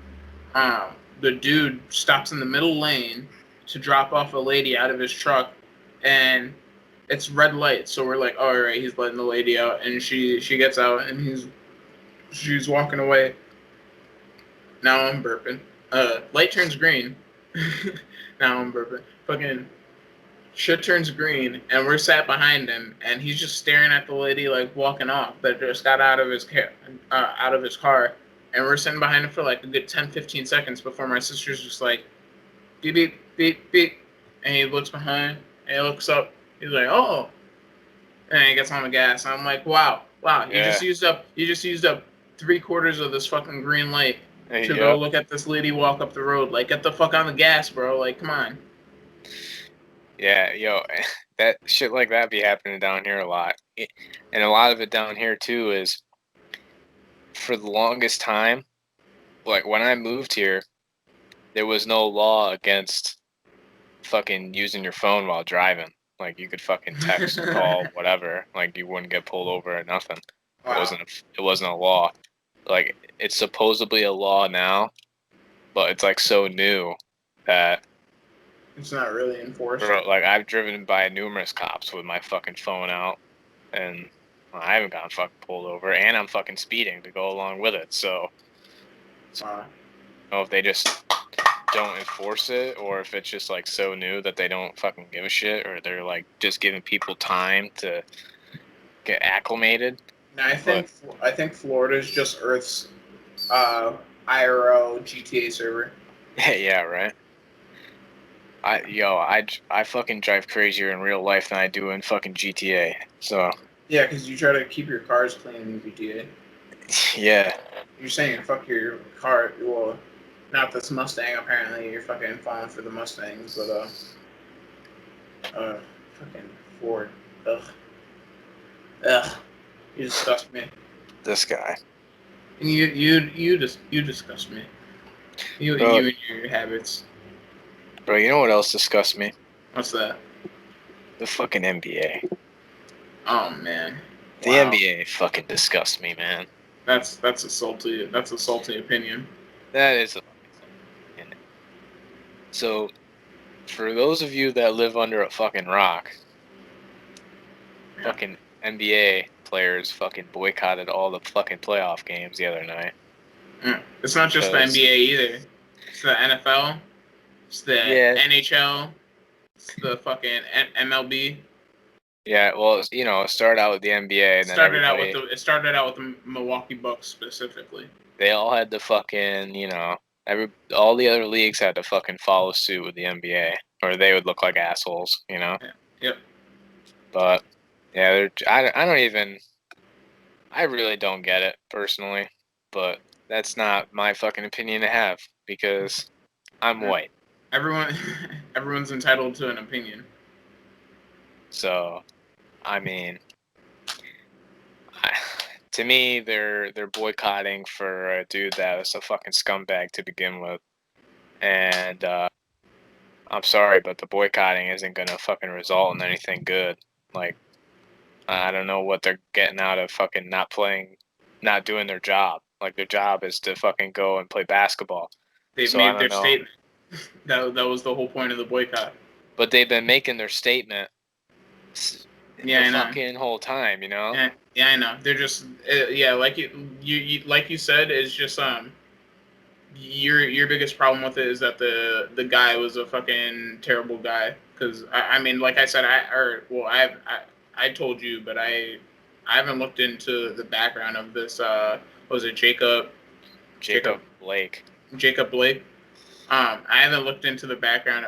um, the dude stops in the middle lane to drop off a lady out of his truck, and it's red light. So we're like, oh, all right, he's letting the lady out, and she gets out, and she's walking away. Now I'm burping. Light turns green. Now I'm burping. Fucking shit turns green, and we're sat behind him, and he's just staring at the lady like walking off that just got out of his car, and we're sitting behind him for like a good 10, 15 seconds before my sister's just like beep beep beep beep, and he looks behind, and he looks up, he's like, oh, and he gets on the gas, and I'm like, wow, Yeah. you just used up 3/4 of this fucking green light to go Yep. look at this lady walk up the road. Like, get the fuck on the gas, bro. Like, come on. Yeah, yo, that shit like that be happening down here a lot. And a lot of it down here too is for the longest time, like when I moved here, there was no law against fucking using your phone while driving. Like you could fucking text, call, whatever. Like you wouldn't get pulled over or nothing. Wow. It wasn't a law. Like it's supposedly a law now, but it's like so new that It's not really enforced. bro, like I've driven by numerous cops with my fucking phone out, and I haven't gotten fucking pulled over, and I'm fucking speeding to go along with it. So, I don't know if they just don't enforce it, or if it's just like so new that they don't fucking give a shit, or they're like just giving people time to get acclimated. I think Florida's just Earth's IRL GTA server. Yeah, right. I fucking drive crazier in real life than I do in fucking GTA. So Yeah, because you try to keep your cars clean in GTA. yeah, You're saying fuck your car. Well, not this Mustang. Apparently, you're fucking falling for the Mustangs, but fucking Ford. Ugh, ugh. You disgust me. this guy. And you disgust me. Bro, You and your habits. bro, you know what else disgusts me? What's that? The fucking NBA. Oh man. The Wow. NBA fucking disgusts me, man. That's a salty opinion. That is a fucking salty opinion. So, for those of you that live under a fucking rock, Yeah. fucking NBA players fucking boycotted all the fucking playoff games the other night. It's not just the NBA either. It's the NFL. It's the NHL. It's the fucking MLB. Yeah, well, you know, it started out with the NBA, and then It started out with the Milwaukee Bucks specifically. they all had to fucking, you know, all the other leagues had to fucking follow suit with the NBA, or they would look like assholes, you know. Yeah. Yep. But yeah, I really don't get it personally, but that's not my fucking opinion to have because I'm white. everyone, everyone's entitled to an opinion. So, I mean, to me, they're boycotting for a dude that was a fucking scumbag to begin with, and I'm sorry, but the boycotting isn't gonna fucking result in anything good. Like, I don't know what they're getting out of fucking not playing, not doing their job. Like, their job is to fucking go and play basketball. They've So I made don't their know. statement. That was the whole point of the boycott. But they've been making their statement Yeah, the I know. fucking whole time, you know? Yeah, I know. They're just yeah, like you like you said, it's just your biggest problem with it is that the guy was a fucking terrible guy. Because I mean, like I said, I told you, but I haven't looked into the background of this. Was it Jacob Blake. Jacob Blake? I haven't looked into the background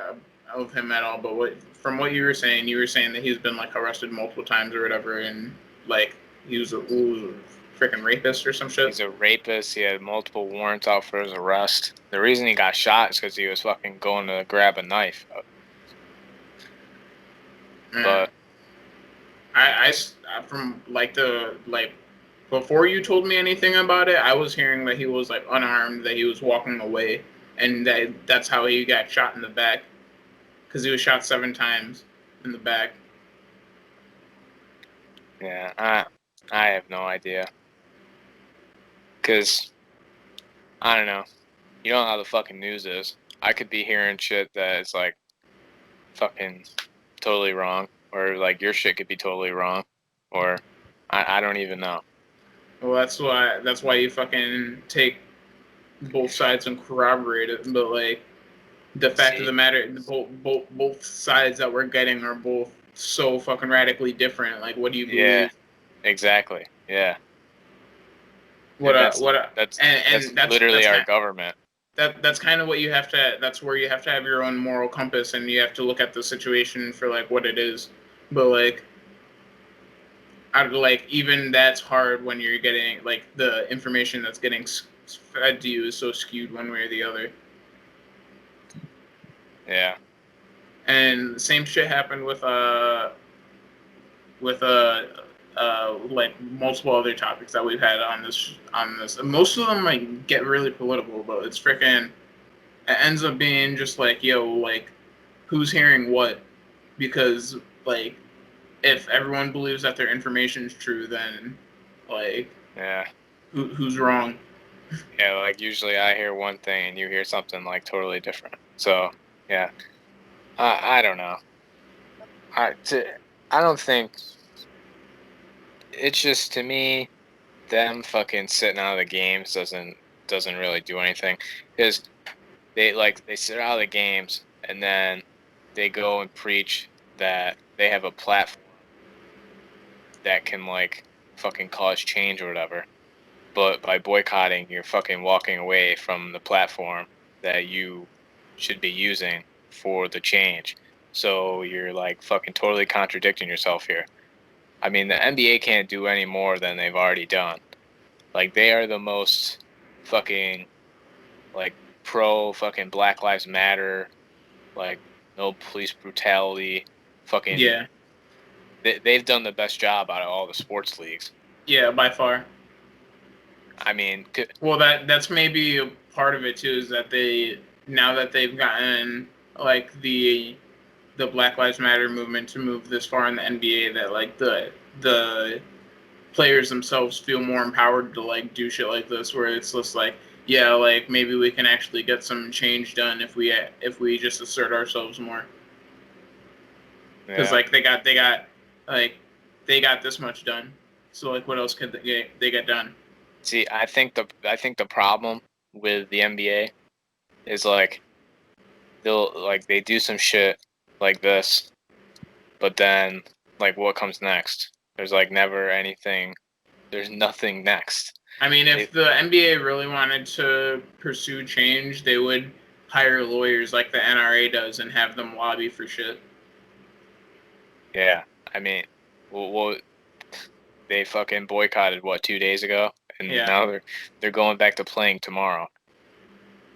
of him at all. But from what you were saying that he's been like arrested multiple times or whatever, and like he was a freaking rapist or some shit. He's a rapist. He had multiple warrants out for his arrest. The reason he got shot is because he was fucking going to grab a knife. Yeah. But From before you told me anything about it, I was hearing that he was like unarmed, that he was walking away, and that's how he got shot in the back, because he was shot 7 times in the back. yeah, I have no idea. Because, I don't know. You know how the fucking news is. I could be hearing shit that is like fucking totally wrong. Or like your shit could be totally wrong. Or I don't even know. Well, that's why you fucking take both sides and corroborate it. But like the fact of See? the matter, both sides that we're getting are both so fucking radically different. Like, what do you Yeah, believe? exactly. Yeah. What And that's what that's and literally our government. that's kind of what you have to that's where you have to have your own moral compass, and you have to look at the situation for like what it is. But like like even that's hard when you're getting like the information that's getting fed to you is so skewed one way or the other. Yeah. And the same shit happened with like multiple other topics that we've had on this. And most of them like get really political, but it's freaking it ends up being just like, yo, like who's hearing what? Because like if everyone believes that their information is true, then like Yeah. who's wrong? Yeah, like usually I hear one thing and you hear something like totally different. So, yeah. I don't know. I don't think it's just to me them fucking sitting out of the games doesn't really do anything because they sit out of the games and then they go and preach that they have a platform that can like fucking cause change or whatever. But by boycotting, you're fucking walking away from the platform that you should be using for the change. So you're like fucking totally contradicting yourself here. I mean, the NBA can't do any more than they've already done. Like they are the most fucking like pro fucking Black Lives Matter, like no police brutality, fucking Yeah, they've done the best job out of all the sports leagues. yeah, by far. I mean, Well, that's maybe a part of it too, is that they now that they've gotten like the Black Lives Matter movement to move this far in the NBA, that like the players themselves feel more empowered to like do shit like this, where it's just like, yeah, like maybe we can actually get some change done if we just assert ourselves more. Because yeah. like like they got this much done, so like what else could they get done? See, I think the problem with the NBA is like they do some shit like this, but then like what comes next? There's like never anything. There's nothing next. I mean, They, if the NBA really wanted to pursue change, they would hire lawyers like the NRA does and have them lobby for shit. yeah, I mean, well, they fucking boycotted what 2 days ago, and Yeah, now they're going back to playing tomorrow.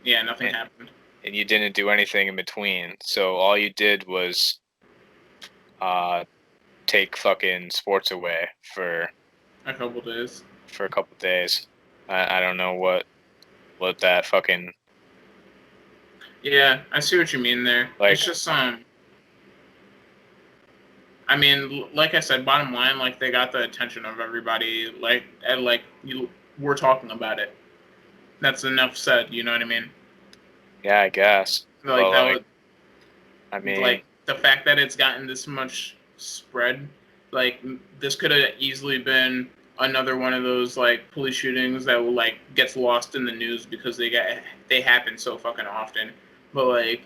yeah, nothing And, happened. and you didn't do anything in between. So all you did was take fucking sports away for a couple days. For a couple days. I don't know what that fucking. Yeah, I see what you mean there. Like, it's just I mean, like I said, bottom line, like they got the attention of everybody. We're talking about it. That's enough said. You know what I mean? Yeah, I guess. Like that was. I mean, like the fact that it's gotten this much spread, like this could have easily been another one of those like police shootings that will like gets lost in the news because they happen so fucking often. But like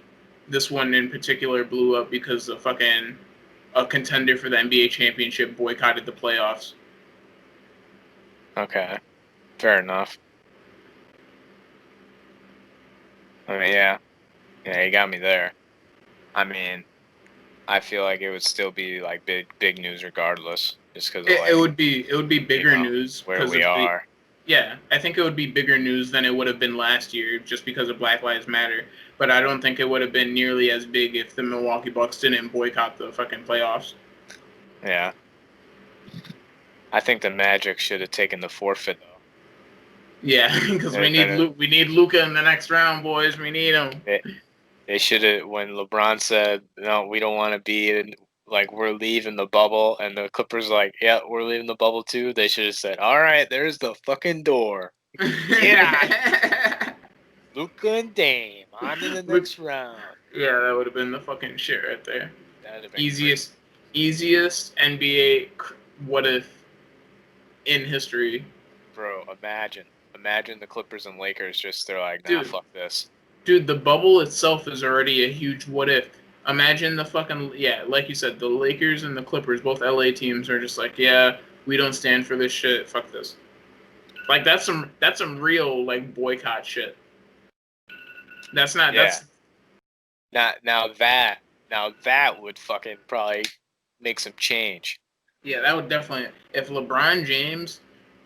this one in particular blew up because a contender for the NBA championship boycotted the playoffs. Okay, fair enough. I mean, yeah, you got me there. I mean, I feel like it would still be like big news regardless, just because It would be bigger news where we are. Yeah, I think it would be bigger news than it would have been last year just because of Black Lives Matter. But I don't think it would have been nearly as big if the Milwaukee Bucks didn't boycott the fucking playoffs. Yeah. I think the Magic should have taken the forfeit, though. Yeah, because we need Luka in the next round, boys. We need him. They should have, when LeBron said, no, we don't want to be in, like, we're leaving the bubble, and the Clippers like, yeah, we're leaving the bubble too. They should have said, all right, there's the fucking door. Get out. Luka and Dame on to the next round. Yeah, that would have been the fucking shit right there. That'd have been easiest NBA what if in history. Bro, imagine the Clippers and Lakers they're like, nah, fuck this. Dude, the bubble itself is already a huge what if. Imagine the fucking, yeah, like you said, the Lakers and the Clippers, both LA teams are just like, yeah, we don't stand for this shit. Fuck this. Like that's some real like boycott shit. That's not that's now that would fucking probably make some change. Yeah, that would definitely. If LeBron James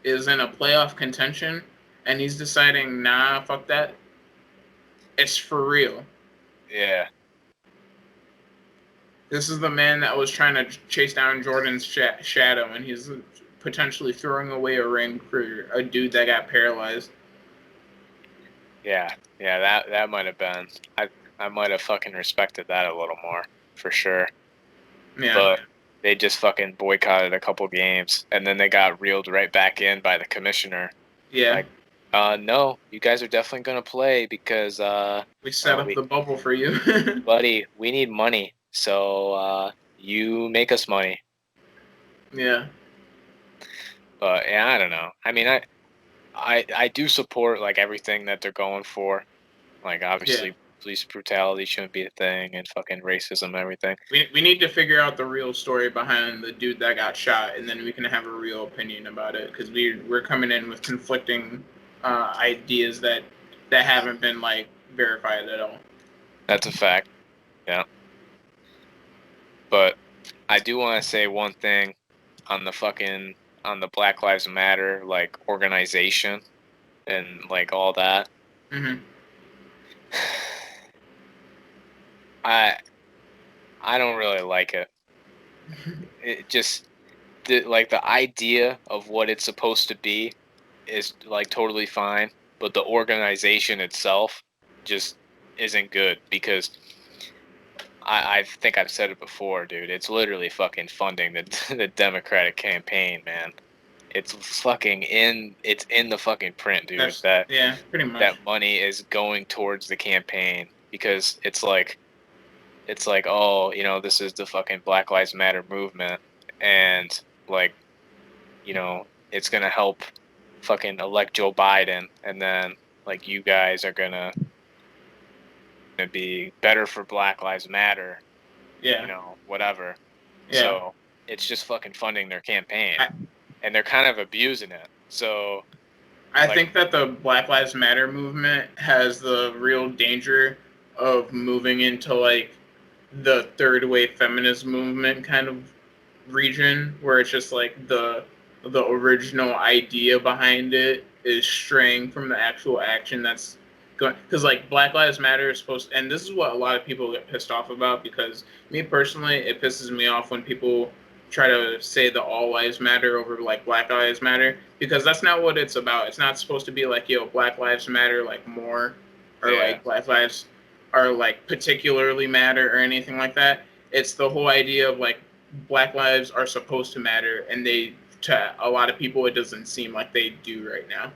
is in a playoff contention and he's deciding, nah, fuck that, it's for real. Yeah. This is the man that was trying to chase down Jordan's shadow, and he's potentially throwing away a ring for a dude that got paralyzed. Yeah, that might have been. I might have fucking respected that a little more, for sure. Yeah. But they just fucking boycotted a couple games, and then they got reeled right back in by the commissioner. Yeah. Like, no, you guys are definitely gonna play because we set up the bubble for you, buddy. We need money, so you make us money. Yeah. But yeah, I don't know. I mean, I do support like everything that they're going for. Like obviously, police brutality shouldn't be a thing, and fucking racism and everything. We need to figure out the real story behind the dude that got shot, and then we can have a real opinion about it because we're coming in with conflicting ideas that haven't been like verified at all. That's a fact. Yeah. But I do want to say one thing on the Black Lives Matter like organization and like all that. Mm-hmm. I don't really like it. It just the idea of what it's supposed to be is like totally fine, but the organization itself just isn't good because I think I've said it before, dude. It's literally fucking funding the Democratic campaign, man. It's fucking it's in the fucking print, dude. Yeah, pretty much. That money is going towards the campaign because it's like, oh, you know, this is the fucking Black Lives Matter movement, and like, you know, it's gonna help fucking elect Joe Biden, and then like you guys are gonna be better for Black Lives Matter. Yeah. You know, whatever. Yeah. So it's just fucking funding their campaign, and they're kind of abusing it. So I think that the Black Lives Matter movement has the real danger of moving into like the third wave feminist movement kind of region where it's just like the original idea behind it is straying from the actual action that's because like Black Lives Matter is supposed to, and this is what a lot of people get pissed off about, because me personally, it pisses me off when people try to say that all lives matter over like Black Lives Matter, because that's not what it's about. It's not supposed to be like, yo, Black Lives Matter like more, or Yeah. like Black Lives are like particularly matter or anything like that. It's the whole idea of like Black lives are supposed to matter, and they, to a lot of people, it doesn't seem like they do right now.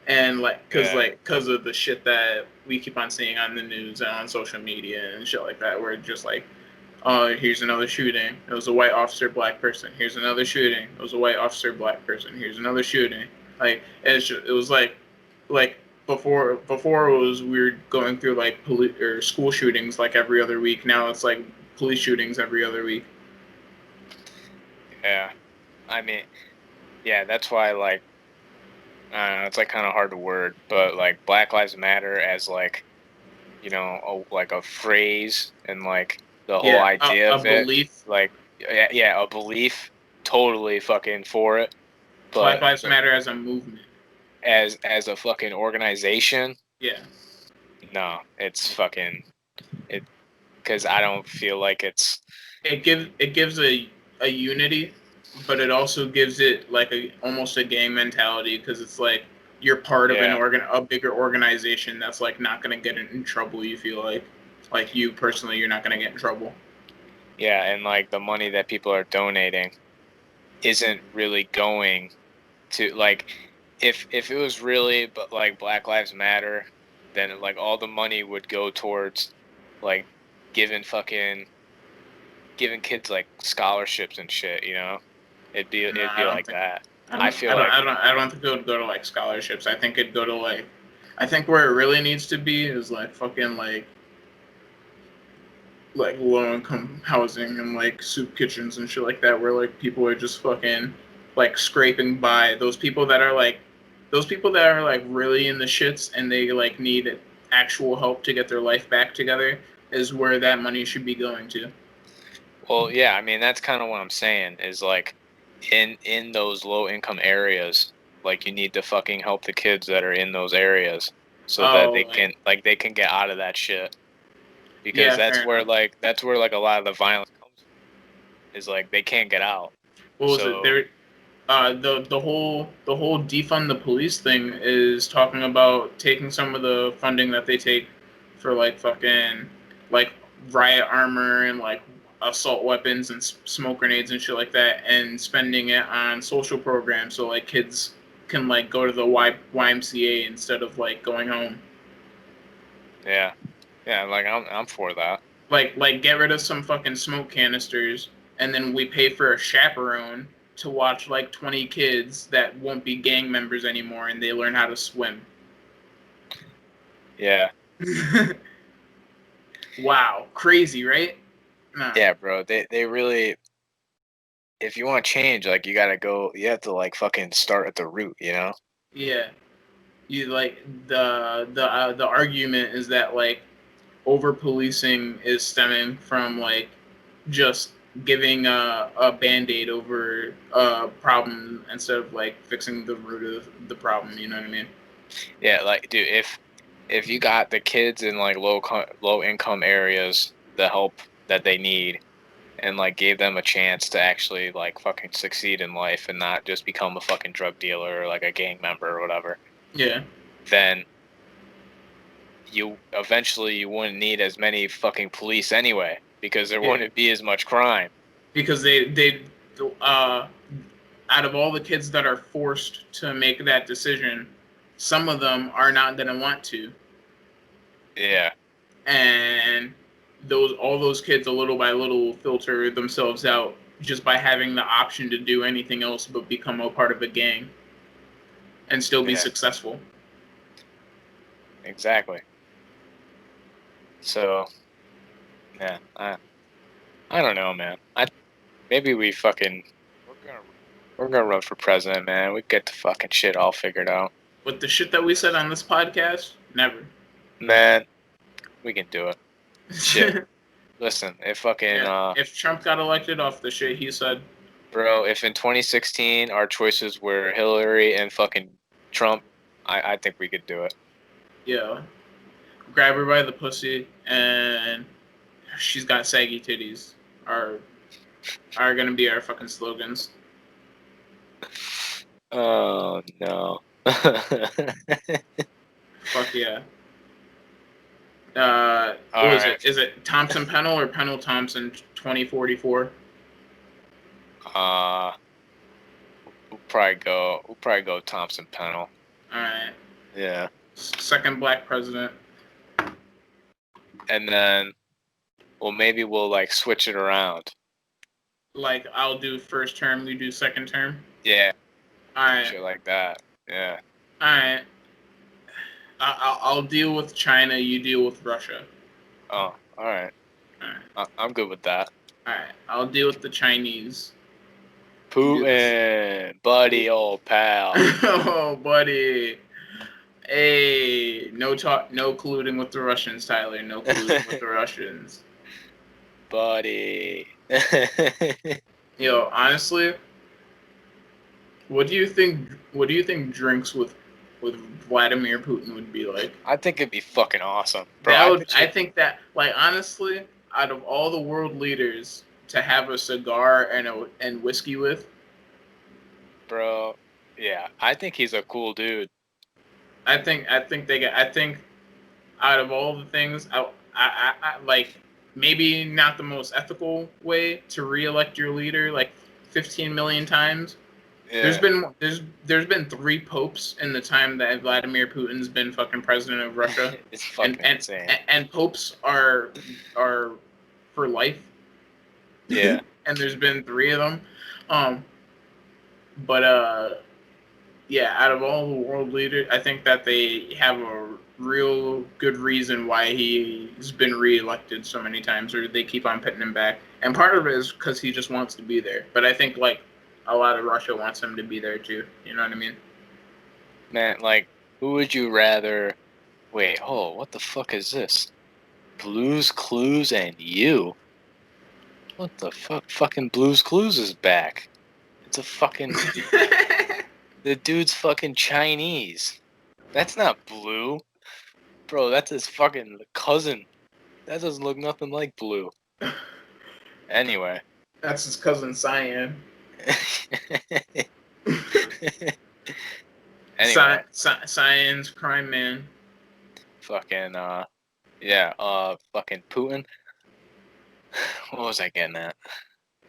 And Yeah. because of the shit that we keep on seeing on the news and on social media and shit like that, where it's just like, oh, here's another shooting. It was a white officer, black person. Here's another shooting. It was a white officer, black person. Here's another shooting. Like it was like before it was we were going through like police or school shootings like every other week. Now it's like police shootings every other week. Yeah. I mean, yeah, that's why, like, I don't know, it's like kind of hard to word, but like Black Lives Matter as like, like a phrase and like the whole Yeah, idea a of it, belief. like, yeah, a belief, totally fucking for it. Black But Lives Matter as a movement. as a fucking organization, Yeah. no, it's fucking it, because I don't feel like it's. It gives a unity, but it also gives it like a almost a gang mentality, because it's like you're part of Yeah. a bigger organization that's like not gonna get in trouble. You feel like you personally, you're not gonna get in trouble. Yeah, and like the money that people are donating isn't really going to, like, if it was really but like Black Lives Matter, then like all the money would go towards like giving fucking giving kids like scholarships and shit. No, It'd I be don't like think. that. I I don't. feel I don't. like, I don't. I don't think it would go to like scholarships. I think it'd go to like. I think where it really needs to be is like fucking like low income housing and like soup kitchens and shit like that, where like people are just fucking like scraping by. Those people that are like really in the shits and they like need actual help to get their life back together is where that money should be going to. well, yeah, I mean that's kind of what I'm saying is like in those low income areas, like you need to fucking help the kids that are in those areas so that Oh, they can get out of that shit, because yeah, fair enough. that's where like a lot of the violence comes from, is like they can't get out. What was it? So There, the whole defund the police thing is talking about taking some of the funding that they take for like fucking like riot armor and like assault weapons and smoke grenades and shit like that, and spending it on social programs so like kids can like go to the YMCA instead of like going home. yeah, yeah, like I'm for that. Like get rid of some fucking smoke canisters, and then we pay for a chaperone to watch like 20 kids that won't be gang members anymore, and they learn how to swim. Yeah, Wow, crazy, right? Nah. yeah, bro. They really, if you want to change, like you have to like fucking start at the root. Yeah. You like the argument is that like over policing is stemming from like just giving a band-aid over a problem instead of like fixing the root of the problem, you know what I mean? Yeah, like, dude, if you got the kids in like low income areas the help that they need, and like gave them a chance to actually like fucking succeed in life and not just become a fucking drug dealer or like a gang member or whatever, Yeah. then you wouldn't need as many fucking police anyway, because there Yeah. wouldn't be as much crime. Because they uh out of all the kids that are forced to make that decision, some of them are not going to want to. Yeah, And all those kids, a little by little, filter themselves out just by having the option to do anything else but become a part of a gang and still be yeah, successful. exactly. So yeah, I don't know, man. Maybe we're gonna we're gonna run for president, man. We get the fucking shit all figured out, With the shit that we said on this podcast, never. man. We can do it. Shit. Listen, if fucking Yeah, if Trump got elected off the shit he said, bro, if in 2016 our choices were Hillary and fucking Trump, I think we could do it. Yeah. Grab her by the pussy and she's got saggy titties. Are gonna be our fucking slogans. Oh no. Fuck yeah. All What is right. it? Is it Thompson Pennell or Pennell Thompson 2044? Uh, we'll probably go Thompson Pennell. Alright. Yeah. Second black president. And then, well, maybe we'll like switch it around. Like, I'll do first term, you do second term. Yeah. Alright. Shit like that. Yeah. Alright. I'll deal with China, you deal with Russia. Oh, all right. Alright. I'm good with that. Alright. I'll deal with the Chinese. Putin, buddy, old pal. Oh, buddy. Hey, no colluding with the Russians, Tyler. No colluding with the Russians. Buddy. Yo, honestly, what do you think drinks with Vladimir Putin would be like? I think it'd be fucking awesome, bro. I think that, like, honestly, out of all the world leaders to have a cigar and whiskey with, bro. Yeah, I think he's a cool dude. I think out of all the things, I like, maybe not the most ethical way to re-elect your leader like 15 million times. Yeah. There's been 3 popes in the time that Vladimir Putin's been fucking president of Russia. It's fucking insane. And popes are for life. Yeah. And there's been 3 of them. Yeah, out of all the world leaders, I think that they have a real good reason why he's been reelected so many times, or they keep on putting him back. And part of it is because he just wants to be there. But I think, like, a lot of Russia wants him to be there too. You know what I mean? Man, like, who would you rather... Wait, what the fuck is this? Blues Clues and you? What the fuck? Fucking Blues Clues is back. It's a fucking... The dude's fucking Chinese. That's not Blue. Bro, that's his fucking cousin. That doesn't look nothing like Blue. Anyway. That's his cousin Cyan. Anyway. Cyan's crime man. Fucking, fucking Putin. What was I getting at?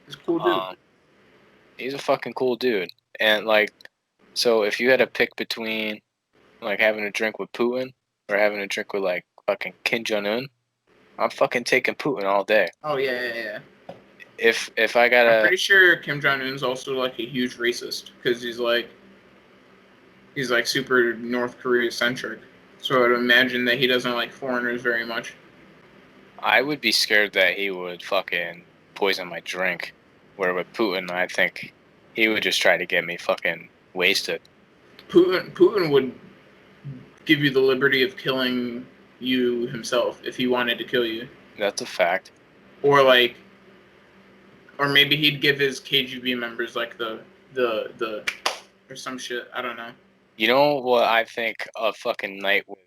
He's a cool dude. He's a fucking cool dude. And, like, so if you had to pick between, like, having a drink with Putin or having a drink with, like, fucking Kim Jong-un, I'm fucking taking Putin all day. Oh, yeah. If I gotta... I'm pretty sure Kim Jong-un's also, like, a huge racist, because he's like super North Korea-centric. So I would imagine that he doesn't like foreigners very much. I would be scared that he would fucking poison my drink. Where with Putin, I think he would just try to get me fucking wasted. Putin would give you the liberty of killing you himself if he wanted to kill you. That's a fact. Or maybe he'd give his KGB members like the or some shit. I don't know. You know what I think a fucking night with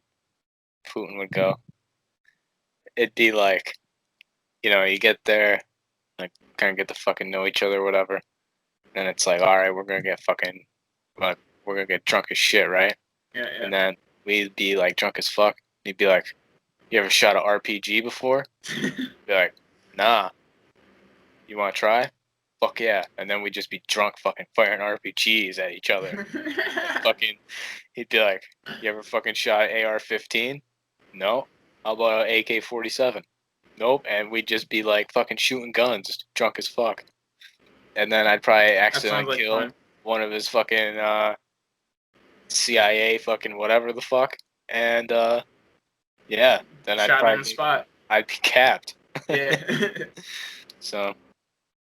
Putin would go? It'd be like, you get there, like, kind of get to fucking know each other or whatever. And it's like, all right, we're going to get drunk as shit, right? Yeah. And then we'd be, like, drunk as fuck. He'd be like, you ever shot an RPG before? Be like, nah. You want to try? Fuck yeah. And then we'd just be drunk fucking firing RPGs at each other. He'd be like, you ever fucking shot an AR-15? No. How about an AK-47? Nope. And we'd just be like fucking shooting guns, drunk as fuck. And then I'd probably accidentally kill one of his fucking CIA fucking whatever the fuck. And yeah, then I'd probably on the spot. I'd be capped. Yeah. So.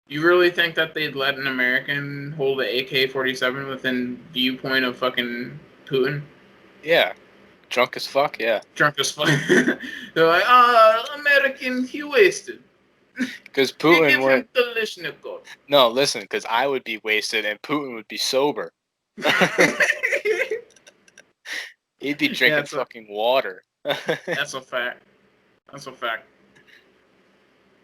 You really think that they'd let an American hold an AK-47 within viewpoint of fucking Putin? Yeah. Drunk as fuck, yeah. Drunk as fuck. They're like, American, he wasted. Because Putin would... No, listen, because I would be wasted and Putin would be sober. He'd be drinking fucking water. That's a fact. That's a fact.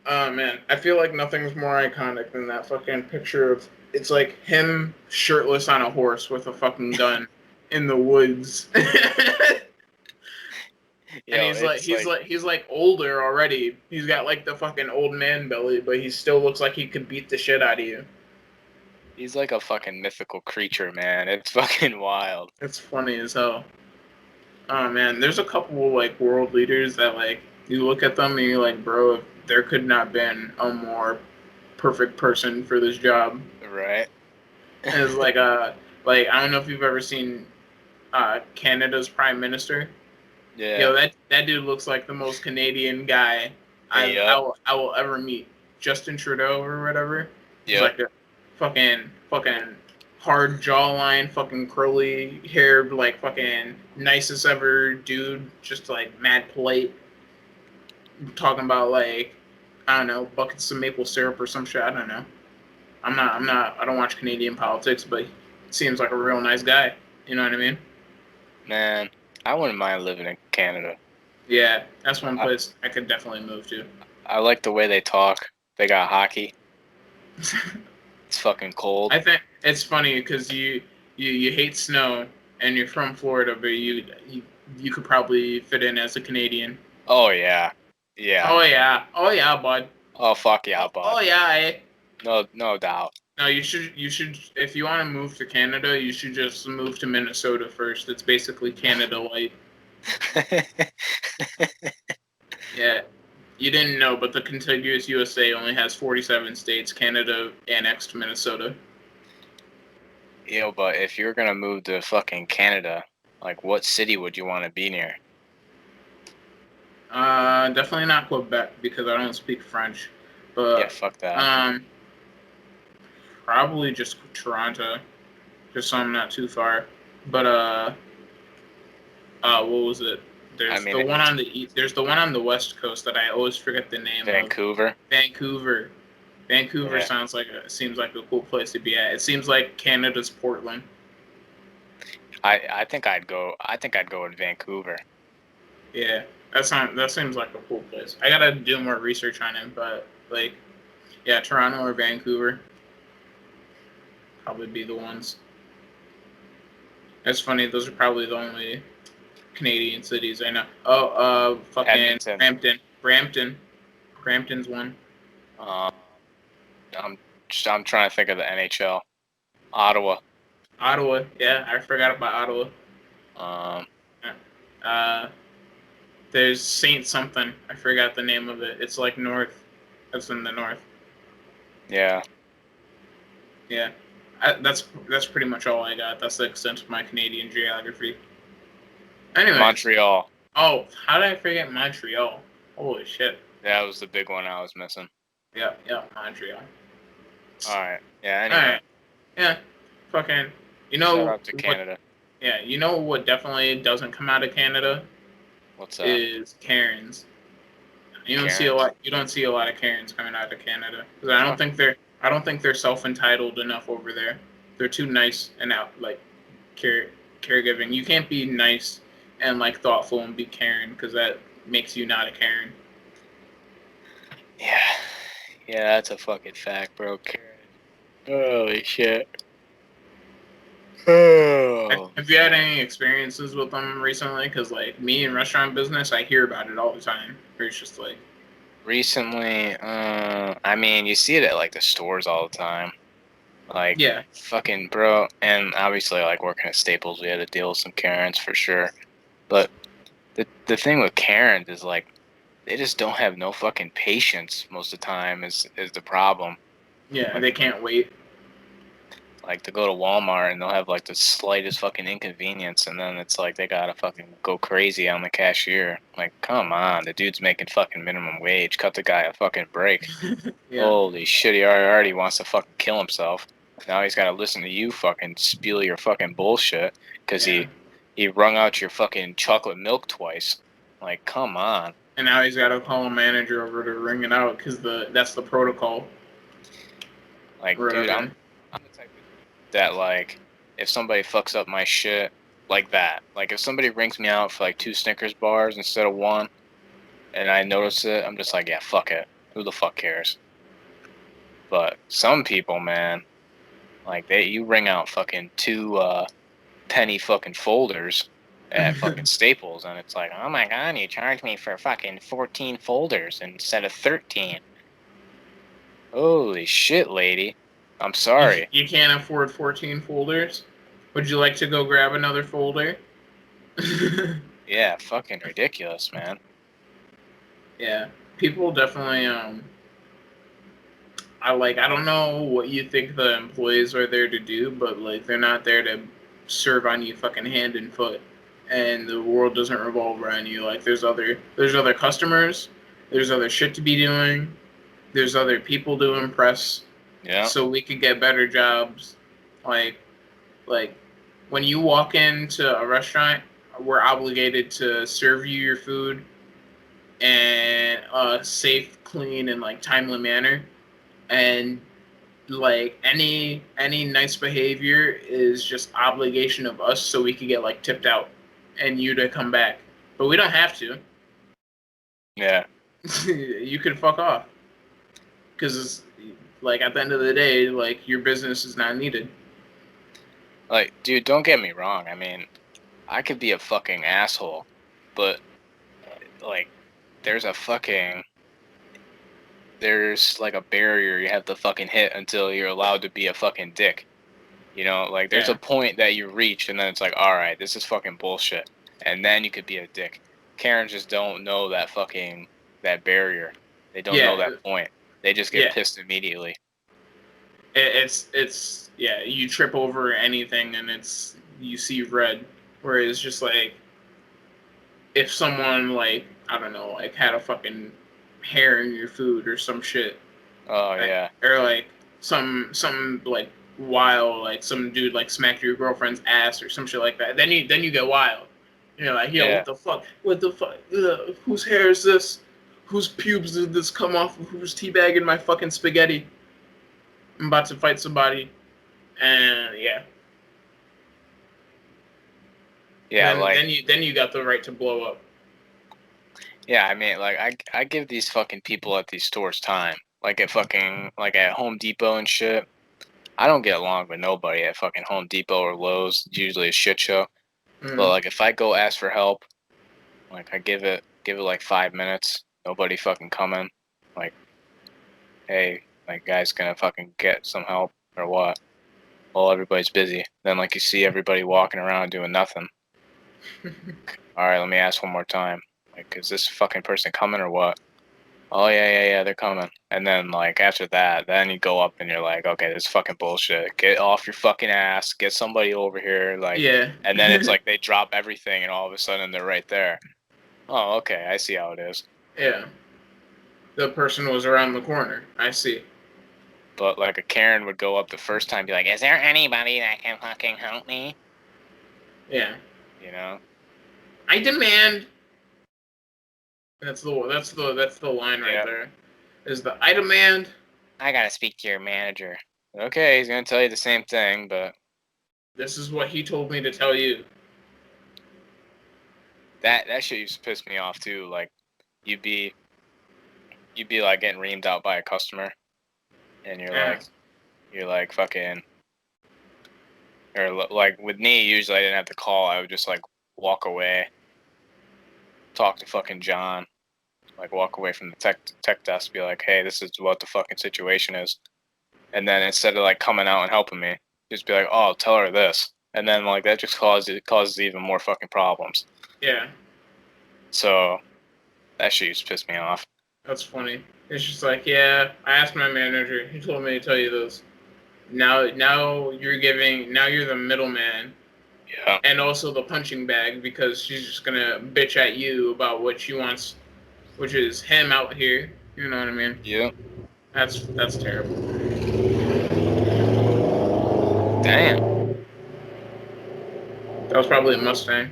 Oh man, I feel like nothing's more iconic than that fucking picture of it's like him shirtless on a horse with a fucking gun in the woods. Yo, And he's like older already. He's got like the fucking old man belly, but he still looks like he could beat the shit out of you. he's like a fucking mythical creature, man. It's fucking wild. It's funny as hell. Oh man, there's a couple like world leaders that like you look at them and you're like, bro, there could not been a more perfect person for this job. Right. And it's like I don't know if you've ever seen Canada's Prime Minister. Yeah. Yo, that dude looks like the most Canadian guy I will ever meet. Justin Trudeau or whatever. He's like a fucking hard jawline, fucking curly haired, like fucking nicest ever dude, just like mad polite. Talking about like I don't know, buckets of maple syrup or some shit. I don't know. I don't watch Canadian politics, but he seems like a real nice guy. You know what I mean? Man, I wouldn't mind living in Canada. Yeah, that's one place I could definitely move to. I like the way they talk. They got hockey. It's fucking cold. I think it's funny because you hate snow and you're from Florida, but you could probably fit in as a Canadian. Oh yeah, yeah. Oh yeah, bud. Oh fuck yeah, bud. Oh yeah, eh? No doubt. No, you should if you want to move to Canada, you should just move to Minnesota first. It's basically Canada light. Yeah. You didn't know, but the contiguous USA only has 47 states. Canada annexed Minnesota. Yo, but if you're gonna move to fucking Canada, like what city would you want to be near? Definitely not Quebec because I don't speak French. But Yeah, fuck that. Probably just Toronto, just so I'm not too far. But what was it? There's the one on the there's the one on the west coast that I always forget the name Vancouver. of. Vancouver. Vancouver seems like a cool place to be at. It seems like Canada's Portland. I think I'd go in Vancouver. Yeah, that seems like a cool place. I gotta do more research on it, but like, yeah, Toronto or Vancouver probably be the ones. It's funny; those are probably the only Canadian cities I know. Oh, fucking Edmonton. Brampton's one. I'm trying to think of the NHL. Ottawa. Yeah, I forgot about Ottawa. There's Saint something. I forgot the name of it. It's like north. That's in the north. Yeah. Yeah. That's pretty much all I got. That's the extent of my Canadian geography. Anyway. Montreal. Oh, how did I forget Montreal? Holy shit. That was the big one I was missing. Yeah, Montreal. Alright. Yeah, anyway. Alright. Yeah. Fucking, you know. Shout out to Canada. Yeah, you know what definitely doesn't come out of Canada? What's that? Is Karens. You don't see a lot of Karens coming out of Canada because I don't think they're self-entitled enough over there. They're too nice and caregiving. You can't be nice and like thoughtful and be caring because that makes you not a Karen. Yeah, that's a fucking fact, bro. Karen. Holy shit. Oh. Have you had any experiences with them recently? Because like me in restaurant business, I hear about it all the time. It's just like recently, I mean, you see it at like the stores all the time. Like, yeah, fucking bro. And obviously, like working at Staples, we had to deal with some Karens for sure. But the thing with Karens is like they just don't have no fucking patience most of the time. Is the problem? Yeah, like, they can't wait. Like to go to Walmart and they'll have like the slightest fucking inconvenience, and then it's like they gotta fucking go crazy on the cashier. Like, come on, the dude's making fucking minimum wage. Cut the guy a fucking break. Yeah. Holy shit, he already wants to fucking kill himself. Now he's gotta listen to you fucking spiel your fucking bullshit because he wrung out your fucking chocolate milk twice. Like, come on. And now he's gotta call a manager over to ring it out because that's the protocol. Like, dude, I'm the type of that like if somebody fucks up my shit, like that. Like if somebody rings me out for like 2 Snickers bars instead of 1, and I notice it, I'm just like, yeah, fuck it. Who the fuck cares? But some people, man, like you ring out fucking 2 penny fucking folders at fucking Staples, and it's like, oh my god, you charged me for fucking 14 folders instead of 13. Holy shit, lady. I'm sorry. You can't afford 14 folders? Would you like to go grab another folder? Yeah, fucking ridiculous, man. Yeah, people definitely, I don't know what you think the employees are there to do, but, like, they're not there to serve on you fucking hand and foot. And the world doesn't revolve around you. Like, there's other customers, there's other shit to be doing, there's other people to impress, Yeah. so we could get better jobs. Like, like when you walk into a restaurant, we're obligated to serve you your food in a safe, clean, and like timely manner. And like any nice behavior is just obligation of us, so we could get like tipped out and you to come back. But we don't have to. Yeah. You could fuck off because like at the end of the day, like your business is not needed. Like, dude, don't get me wrong. I mean, I could be a fucking asshole, but like, there's like a barrier you have to fucking hit until you're allowed to be a fucking dick. You know, like there's a point that you reach, and then it's like, all right, this is fucking bullshit, and then you could be a dick. Karens just don't know that barrier. They don't know that point. They just get pissed immediately. It's yeah. You trip over anything, and you see red. Whereas just like if someone like I don't know, like had a fucking hair in your food or some shit. Oh yeah. Or like some like wild, like some dude like smacked your girlfriend's ass or some shit like that. Then you get wild. You're like, yo, Yeah. what the fuck? What the fuck? Whose hair is this? Whose pubes did this come off? Who's teabagging my fucking spaghetti? I'm about to fight somebody, and yeah. Yeah, then you got the right to blow up. Yeah, I mean, like I give these fucking people at these stores time. Like at Home Depot and shit. I don't get along with nobody at fucking Home Depot or Lowe's. It's usually a shit show. But like if I go ask for help, like I give it like 5 minutes, nobody fucking coming. Like, hey, like guys gonna fucking get some help or what? Well, everybody's busy. Then like you see everybody walking around doing nothing. All right, let me ask one more time. Like, is this fucking person coming or what? Oh yeah, they're coming. And then like after that, then you go up and you're like, okay, this is fucking bullshit. Get off your fucking ass. Get somebody over here. Like, Yeah. And then it's like they drop everything, and all of a sudden they're right there. Oh, okay, I see how it is. Yeah. The person was around the corner. I see. But like a Karen would go up the first time, be like, "Is there anybody that can fucking help me?" Yeah. You know. I demand. That's the line right there. Is the I demand. I gotta speak to your manager. Okay, he's gonna tell you the same thing, but this is what he told me to tell you. That shit used to piss me off too. Like, you'd be like getting reamed out by a customer, and you're like fucking, or like with me, usually I didn't have to call. I would just like walk away, talk to fucking John, like walk away from the tech desk, be like, hey, this is what the fucking situation is, and then instead of like coming out and helping me, just be like, oh, tell her this, and then like that just causes even more fucking problems. Yeah. So that shit used to piss me off. That's funny. It's just like, yeah, I asked my manager. He told me to tell you this. Now you're the middleman. Yeah. And also the punching bag, because she's just gonna bitch at you about what she wants, which is him out here. You know what I mean? Yeah. That's terrible. Damn. That was probably a Mustang.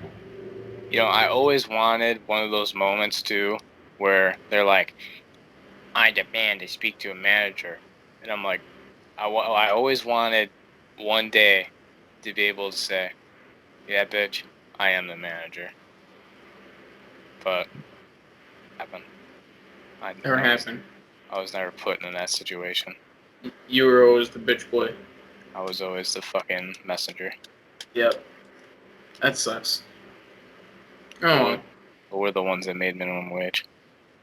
You know, I always wanted one of those moments too, where they're like, I demand to speak to a manager. And I'm like, I always wanted one day to be able to say, Yeah, bitch. I am the manager. But happened. Never happened. I was never put in that situation. You were always the bitch boy. I was always the fucking messenger. Yep. That sucks. Oh. But we're the ones that made minimum wage.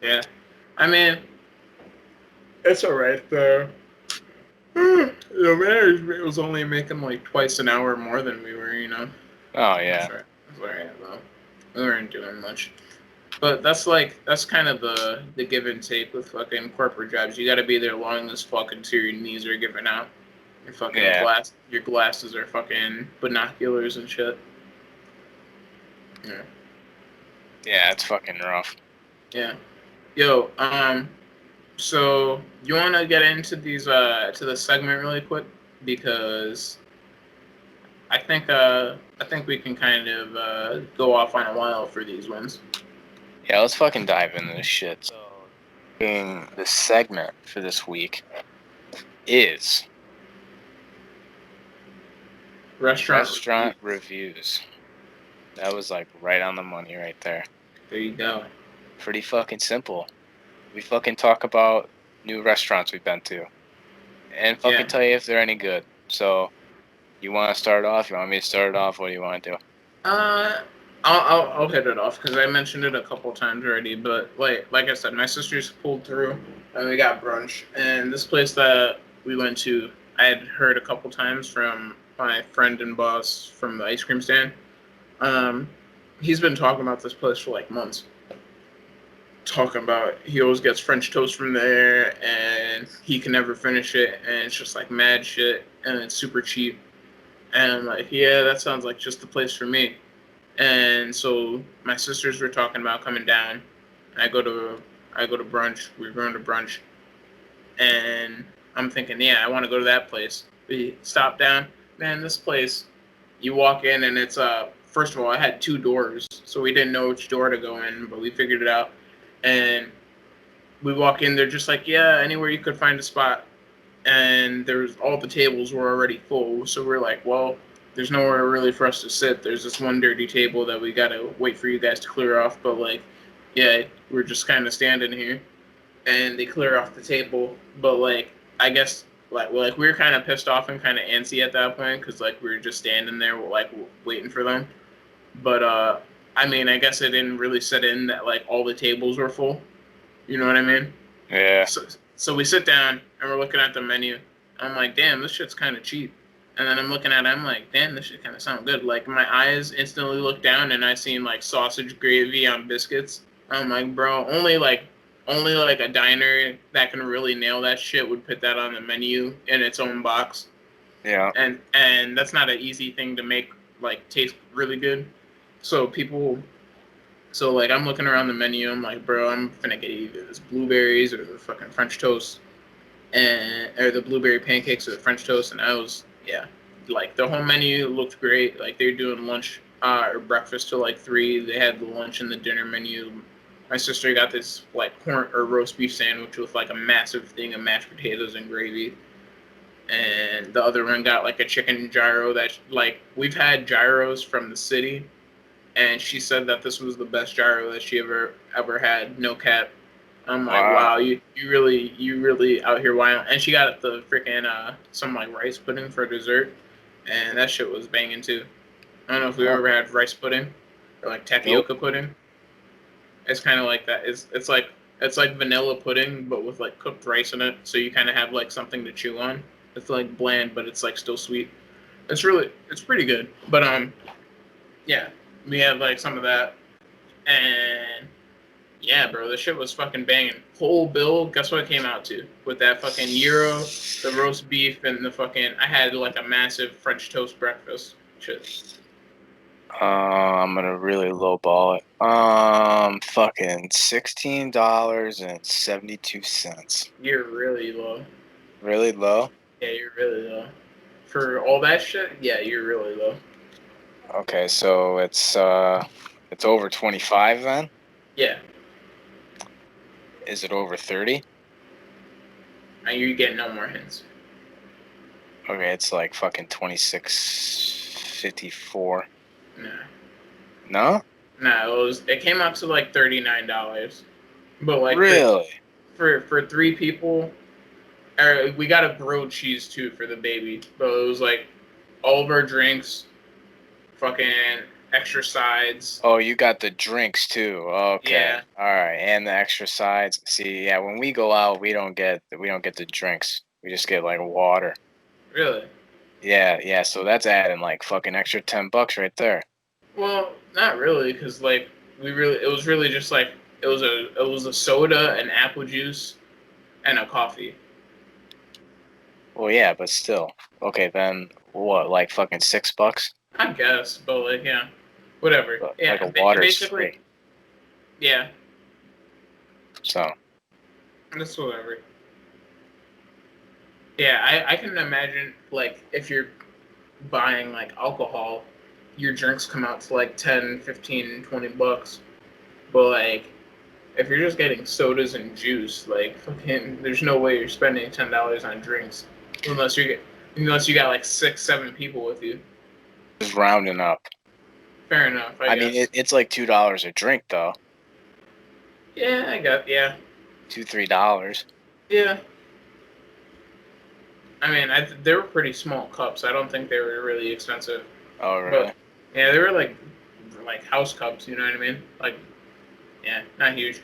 Yeah. I mean, it's alright though. The manager was only making like twice an hour more than we were, you know. Oh yeah. That's alright though. We weren't doing much. But that's kind of the give and take with fucking corporate jobs. You got to be there long as fuck until your knees are giving out. Your fucking your glasses are fucking binoculars and shit. Yeah. Yeah, it's fucking rough. Yeah. Yo, so you want to get into these to the segment really quick because I think we can kind of go off on a while for these ones. Yeah, let's fucking dive into this shit. So, the segment for this week is restaurant reviews. That was like right on the money right there. There you go. Pretty fucking simple. We fucking talk about new restaurants we've been to and fucking tell you if they're any good. So, you want to start off? You want me to start it off? What do you want to do? I'll hit it off because I mentioned it a couple times already. But like I said, my sisters pulled through and we got brunch. And this place that we went to, I had heard a couple times from my friend and boss from the ice cream stand. He's been talking about this place for like months. Talking about he always gets French toast from there and he can never finish it and it's just like mad shit and it's super cheap. And I'm like, yeah, that sounds like just the place for me. And so my sisters were talking about coming down. I go to brunch. We're going to brunch, and I'm thinking, yeah, I want to go to that place. We stop down, man. This place, you walk in, and it's first of all, it had two doors, so we didn't know which door to go in, but we figured it out. And we walk in, they're just like, yeah, anywhere you could find a spot. And there's all the tables were already full, so we're like, well, there's nowhere really for us to sit. There's this one dirty table that we gotta wait for you guys to clear off, but like, yeah, we're just kind of standing here, and they clear off the table. But like, I guess we were kind of pissed off and kind of antsy at that point because like we were just standing there like waiting for them. But I mean, I guess it didn't really set in that like all the tables were full. You know what I mean? Yeah. So we sit down and we're looking at the menu. I'm like, damn, this shit's kind of cheap. And then I'm looking at it, I'm like, damn, this shit kind of sound good. Like my eyes instantly look down and I seen like sausage gravy on biscuits. I'm like, bro, only like a diner that can really nail that shit would put that on the menu in its own box. Yeah. And that's not an easy thing to make like taste really good. So like I'm looking around the menu, I'm like, bro, I'm finna get either this blueberries or the fucking French toast, or the blueberry pancakes or the French toast, and I was like the whole menu looked great. Like they're doing lunch or breakfast till like 3. They had the lunch and the dinner menu. My sister got this like corn or roast beef sandwich with like a massive thing of mashed potatoes and gravy. And the other one got like a chicken gyro that like we've had gyros from the city and she said that this was the best gyro that she ever had. No cap. I'm like, wow, you really out here wild. And she got the freaking some like rice pudding for dessert, and that shit was banging too. I don't know if we ever had rice pudding or like tapioca pudding. It's kind of like that. It's like vanilla pudding but with like cooked rice in it, so you kind of have like something to chew on. It's like bland, but it's like still sweet. It's pretty good. But yeah, we had like some of that, and yeah, bro, this shit was fucking banging. Whole bill, guess what it came out to? With that fucking gyro, the roast beef, and the fucking, I had like a massive French toast breakfast. Shit. I'm gonna really lowball it. Fucking $16.72. You're really low. Really low? Yeah, you're really low. For all that shit, yeah, you're really low. Okay, so it's over 25 then? Yeah. Is it over 30? And you're getting no more hints. Okay, it's like fucking 26.54. No? No, it came out to like $39. But like Really? for 3 people, we got a grilled cheese too for the baby. But it was like all of our drinks, fucking extra sides. Oh, you got the drinks too. Okay. Yeah. All right, and the extra sides. See, yeah, when we go out, we don't get the drinks. We just get like water. Really? Yeah. So that's adding like fucking extra $10 right there. Well, not really, because like it was really just like it was a soda, an apple juice, and a coffee. Well, yeah, but still. Okay, then what? Like fucking $6? I guess, but like yeah, whatever. But, like Yeah, a water is basically, free. yeah, So that's whatever. Yeah, I can imagine like if you're buying like alcohol, your drinks come out to like 10, 15, $20. But like if you're just getting sodas and juice, like fucking there's no way you're spending $10 on drinks unless you got like 6, 7 people with you. just rounding up. Fair enough, I I mean, guess. it's like $2 a drink though. Yeah, I got yeah. $2, $3. Yeah. I mean, they were pretty small cups. I don't think they were really expensive. Oh, really? But yeah, they were like house cups, you know what I mean? Like yeah, not huge.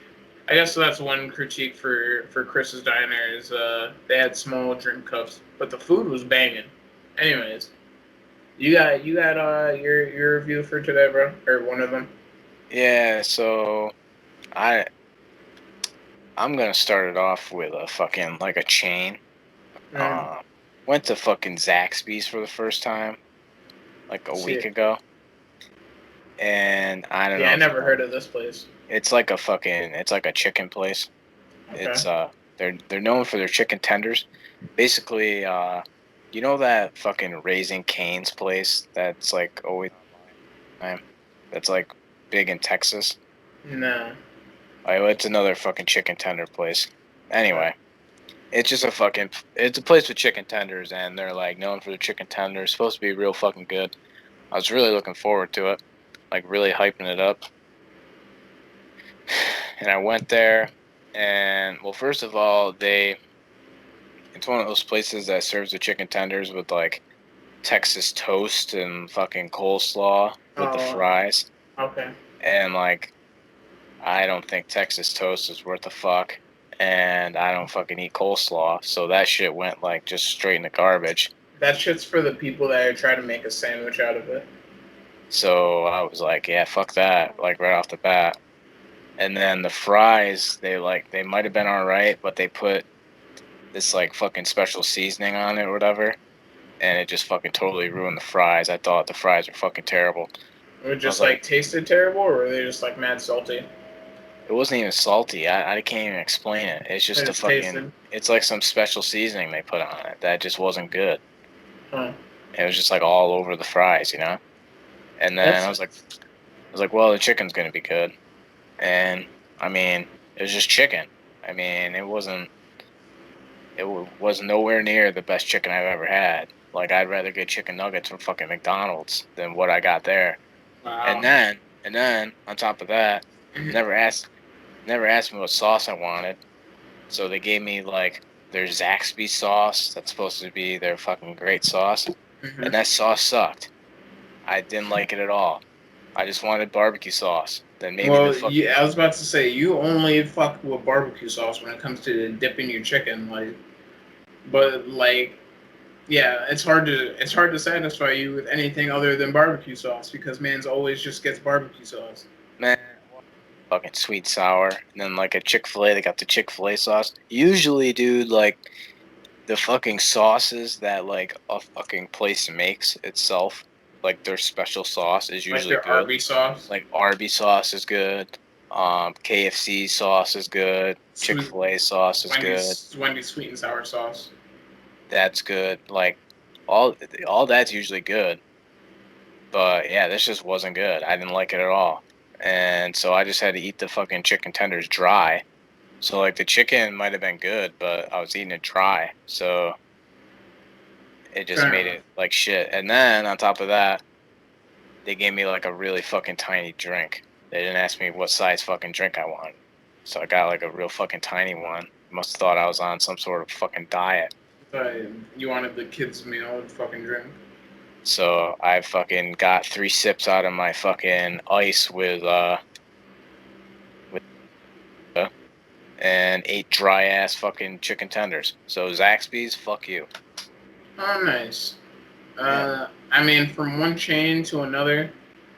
I guess that's one critique for Chris's Diner is they had small drink cups, but the food was banging. Anyways, you got your review for today, bro, or one of them. Yeah. So I I'm gonna start it off with a fucking like a chain. Mm, Went to fucking Zaxby's for the first time like a week shit. ago, and I don't Yeah, know I if you never know. heard of this place. It's like a chicken place. Okay. It's they're known for their chicken tenders. Basically, you know that fucking Raising Cane's place that's like always online, that's like big in Texas. No. It's another fucking chicken tender place. Okay. Anyway, it's a place with chicken tenders, and they're like known for their chicken tenders. Supposed to be real fucking good. I was really looking forward to it, like really hyping it up. And I went there, and well, first of all, it's one of those places that serves the chicken tenders with like Texas toast and fucking coleslaw with the Oh. fries. Okay. And like, I don't think Texas toast is worth a fuck. And I don't fucking eat coleslaw. So that shit went like just straight in the garbage. That shit's for the people that are trying to make a sandwich out of it. So I was like, yeah, fuck that. Like right off the bat. And then the fries, they might have been all right, but they put this like fucking special seasoning on it or whatever. And it just fucking totally ruined the fries. I thought the fries were fucking terrible. It I was just like, like tasted terrible, or were they just like mad salty? it wasn't even salty. I can't even explain it. It's It just just tasted. it's like some special seasoning they put on it that just wasn't good. Huh. It was just like all over the fries, you know? And then That's I was like, well, the chicken's gonna be good. And I mean, it was just chicken. I mean, was nowhere near the best chicken I've ever had. Like, I'd rather get chicken nuggets from fucking McDonald's than what I got there. wow. And then on top of that, never asked never asked me what sauce I wanted. So they gave me like their Zaxby sauce. That's supposed to be their fucking great sauce. Mm-hmm. And that sauce sucked. I didn't like it at all. I just wanted barbecue sauce. Then maybe the Well, fucking I was about to say you only fuck with barbecue sauce when it comes to dipping your chicken, like. But like, yeah, it's hard to satisfy you with anything other than barbecue sauce because man's always just gets barbecue sauce. man, fucking sweet sour. And then like a Chick-fil-A, they got the Chick-fil-A sauce. Usually, dude, like the fucking sauces that like a fucking place makes itself, like their special sauce is Like usually their good. Arby sauce, Like Arby sauce is good. KFC sauce is good. sweet Chick-fil-A sauce is good. Wendy's sweet and sour sauce. That's good. Like all all that's usually good. But yeah, this just wasn't good. I didn't like it at all. And so I just had to eat the fucking chicken tenders dry. So like the chicken might have been good, but I was eating it dry. So it just Fair made enough. it like shit. And then on top of that, they gave me like a really fucking tiny drink. They didn't ask me what size fucking drink I wanted. So I got like a real fucking tiny one. Must have thought I was on some sort of fucking diet. You wanted the kids' meal and fucking drink. So I fucking got 3 sips out of my fucking ice with and 8 dry ass fucking chicken tenders. So Zaxby's, fuck you. Oh, nice. Yeah. I mean, from one chain to another,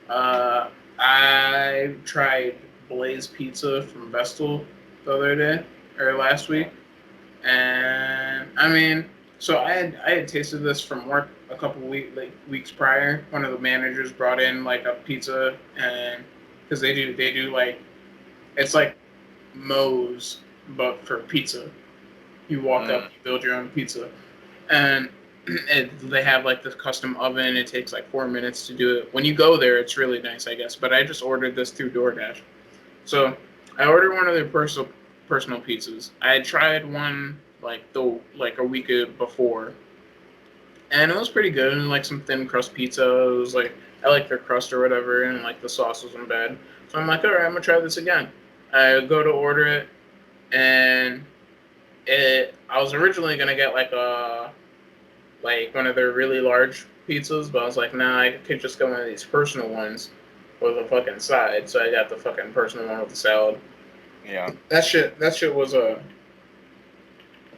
I tried Blaze Pizza from Vestal the other day or last week, and I mean, so I had tasted this from work a couple weeks prior. One of the managers brought in like a pizza, and because they do like it's like Moe's but for pizza. You walk up, you build your own pizza, and they have like this custom oven. It takes like 4 minutes to do it. When you go there, it's really nice, I guess. But I just ordered this through DoorDash. So I ordered one of their personal pizzas. I had tried one like a week before, and it was pretty good. And like some thin crust pizza. It was like I like their crust or whatever, and like the sauce wasn't bad. So I'm like, all right, I'm gonna try this again. I go to order it, and I was originally gonna get like one of their really large pizzas, but I was like, nah, I could just go one of these personal ones with a fucking side. So I got the fucking personal one with the salad. Yeah. That shit was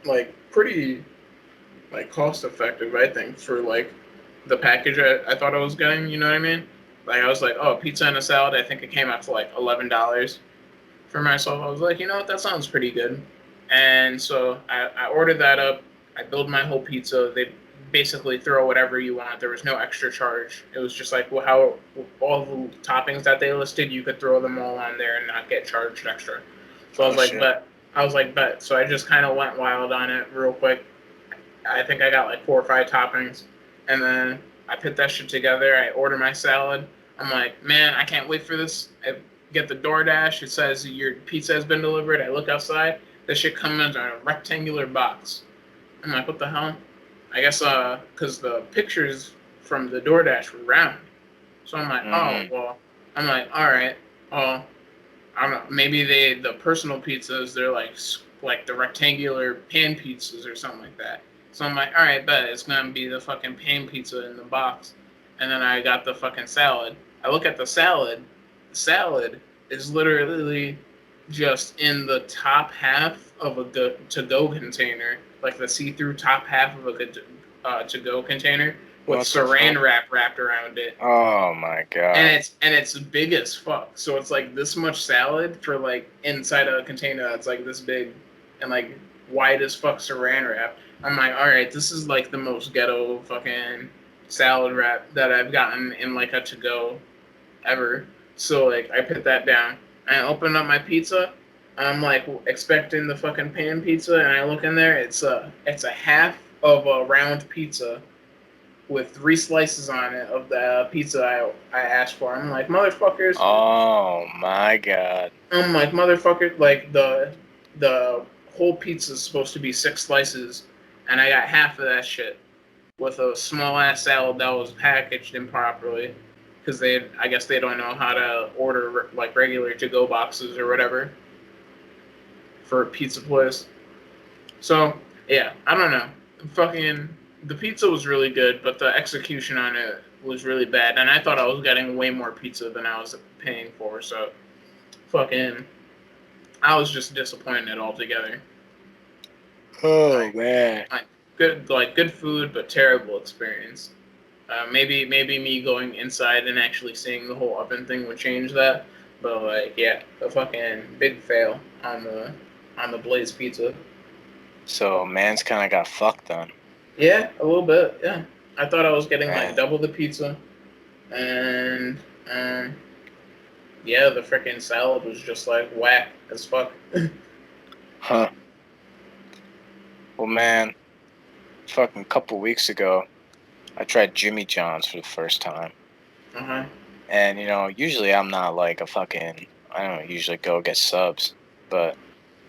like pretty like cost effective, I think, for like the package I thought I was getting. You know what I mean? Like I was like, oh, pizza and a salad. I think it came out to like $11 for myself. I was like, you know what, that sounds pretty good. And so I ordered that up. I build my whole pizza. They basically throw whatever you want. There was no extra charge. It was just like how all the toppings that they listed, you could throw them all on there and not get charged extra. So I was like, shit. bet. I was like, bet. So I just kind of went wild on it real quick. I think I got like 4 or 5 toppings, and then I put that shit together. I order my salad. I'm like, man, I can't wait for this. I get the DoorDash. It says your pizza has been delivered. I look outside. This shit comes in a rectangular box. I'm like, what the hell? I guess because the pictures from the DoorDash were round. So I'm like, oh well. I'm like, all right. Well, I don't know. Maybe the personal pizzas they're like the rectangular pan pizzas or something like that. So I'm like, all right, bet it's gonna be the fucking pan pizza in the box. And then I got the fucking salad. I look at the salad. The salad is literally just in the top half of a to-go container, like the see-through top half of a to-go container with saran wrap wrapped around it. Oh my god. And it's big as fuck. So it's like this much salad for like inside a container that's like this big and like wide as fuck saran wrap. I'm like, all right, this is like the most ghetto fucking salad wrap that I've gotten in like a to-go ever. So like I put that down. I open up my pizza. I'm like expecting the fucking pan pizza, and I look in there. It's a half of a round pizza with 3 slices on it of the pizza I asked for. I'm like, motherfuckers. Oh my god. I'm like, motherfucker. Like the whole pizza is supposed to be 6 slices, and I got half of that shit with a small ass salad that was packaged improperly. Because I guess they don't know how to order like regular to-go boxes or whatever for a pizza place. So yeah, I don't know. Fucking the pizza was really good, but the execution on it was really bad, and I thought I was getting way more pizza than I was paying for. So fucking, I was just disappointed altogether. Oh man. Good food, but terrible experience. Maybe me going inside and actually seeing the whole oven thing would change that. But like, yeah, the fucking big fail on the Blaze pizza. So man's kind of got fucked then. Yeah, a little bit. Yeah, I thought I was getting Man. like double the pizza, and yeah, the freaking salad was just like whack as fuck. Huh. Well, man, fucking couple weeks ago, I tried Jimmy John's for the first time. Uh-huh. And, you know, usually I'm not like a fucking, I don't usually go get subs, but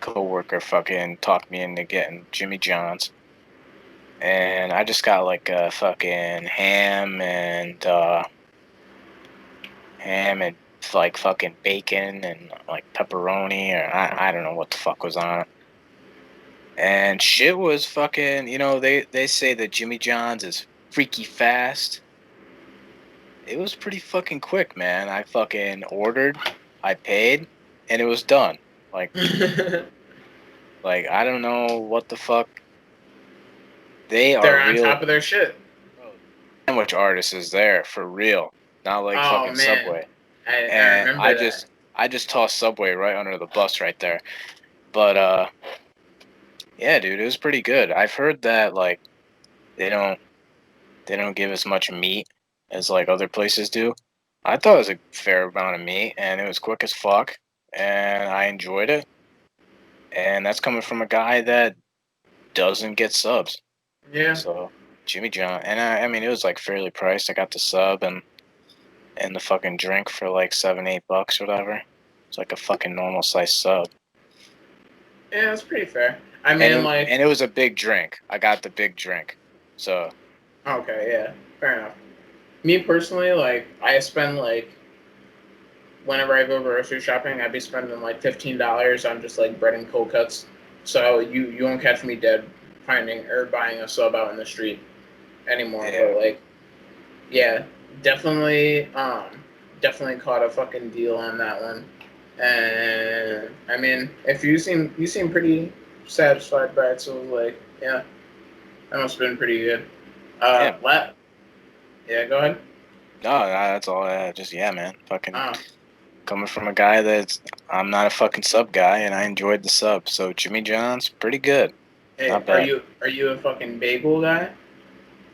coworker fucking talked me into getting Jimmy John's. And I just got like a fucking ham and ham and like fucking bacon and like pepperoni or I don't know what the fuck was on it. And shit was fucking, they say that Jimmy John's is freaky fast. It was pretty fucking quick, man. I fucking ordered, I paid, and it was done. Like I don't know what the fuck. They are They're on real. top of their shit. Bro, sandwich artist is there for real, not like Oh fucking man, Subway. I And remember that. I just tossed Subway right under the bus right there. But yeah, dude, it was pretty good. I've heard that like they don't they don't give as much meat as like other places do. I thought it was a fair amount of meat, and it was quick as fuck, and I enjoyed it. And that's coming from a guy that doesn't get subs. Yeah. So Jimmy John, and I mean it was like fairly priced. I got the sub and the fucking drink for like $7-8 or whatever. It's like a fucking normal size sub. Yeah, that's pretty fair. I And mean, like, it was a big drink. I got the big drink. So okay, yeah, fair enough. Me personally, like, I spend like whenever I go grocery shopping, I'd be spending like $15 on just like bread and cold cuts. So you won't catch me dead finding or buying a sub out in the street anymore. yeah. But like, yeah, definitely, definitely caught a fucking deal on that one. And I mean, if you seem pretty satisfied by it, so like, yeah, that must have been pretty good. Yeah. Yeah, go ahead. No, that's all. Just yeah, man. Fucking Uh, coming from a guy I'm not a fucking sub guy, and I enjoyed the sub. So Jimmy John's pretty good. hey, Not are bad. you a fucking bagel guy?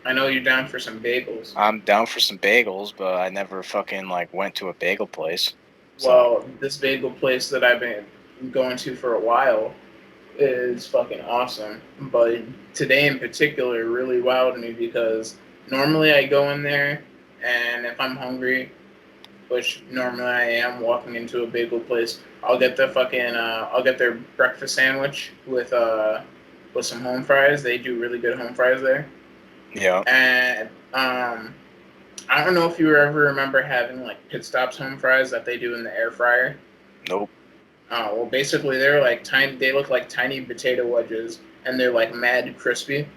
I know you're down for some bagels. I'm down for some bagels, but I never fucking like went to a bagel place. So Well, this bagel place that I've been going to for a while is fucking awesome. But today in particular really wowed me because normally I go in there and if I'm hungry, which normally I am walking into a bagel place, I'll get their breakfast sandwich with some home fries. They do really good home fries there. yeah, And I don't know if you ever remember having like pit stops home fries that they do in the air fryer. nope. Well, basically they're like tiny. They look like tiny potato wedges, and they're like mad crispy,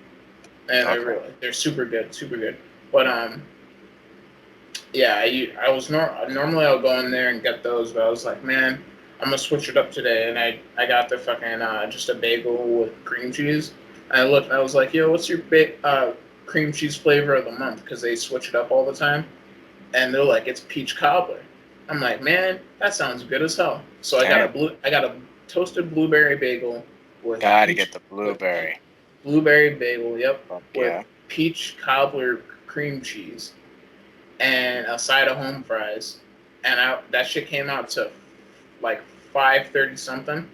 and Okay. they're super good, super good. But yeah, normally I'll go in there and get those, but I was like, man, I'm gonna switch it up today, and I got the fucking just a bagel with cream cheese. I looked, I was like, yo, what's your cream cheese flavor of the month? Because they switch it up all the time, and they're like, it's peach cobbler. I'm like, man, that sounds good as hell. So Damn. I got a toasted blueberry bagel with Gotta peach get the with blueberry. blueberry bagel, yep, Fuck with yeah. peach cobbler cream cheese and a side of home fries, and that shit came out to like 5.30 something.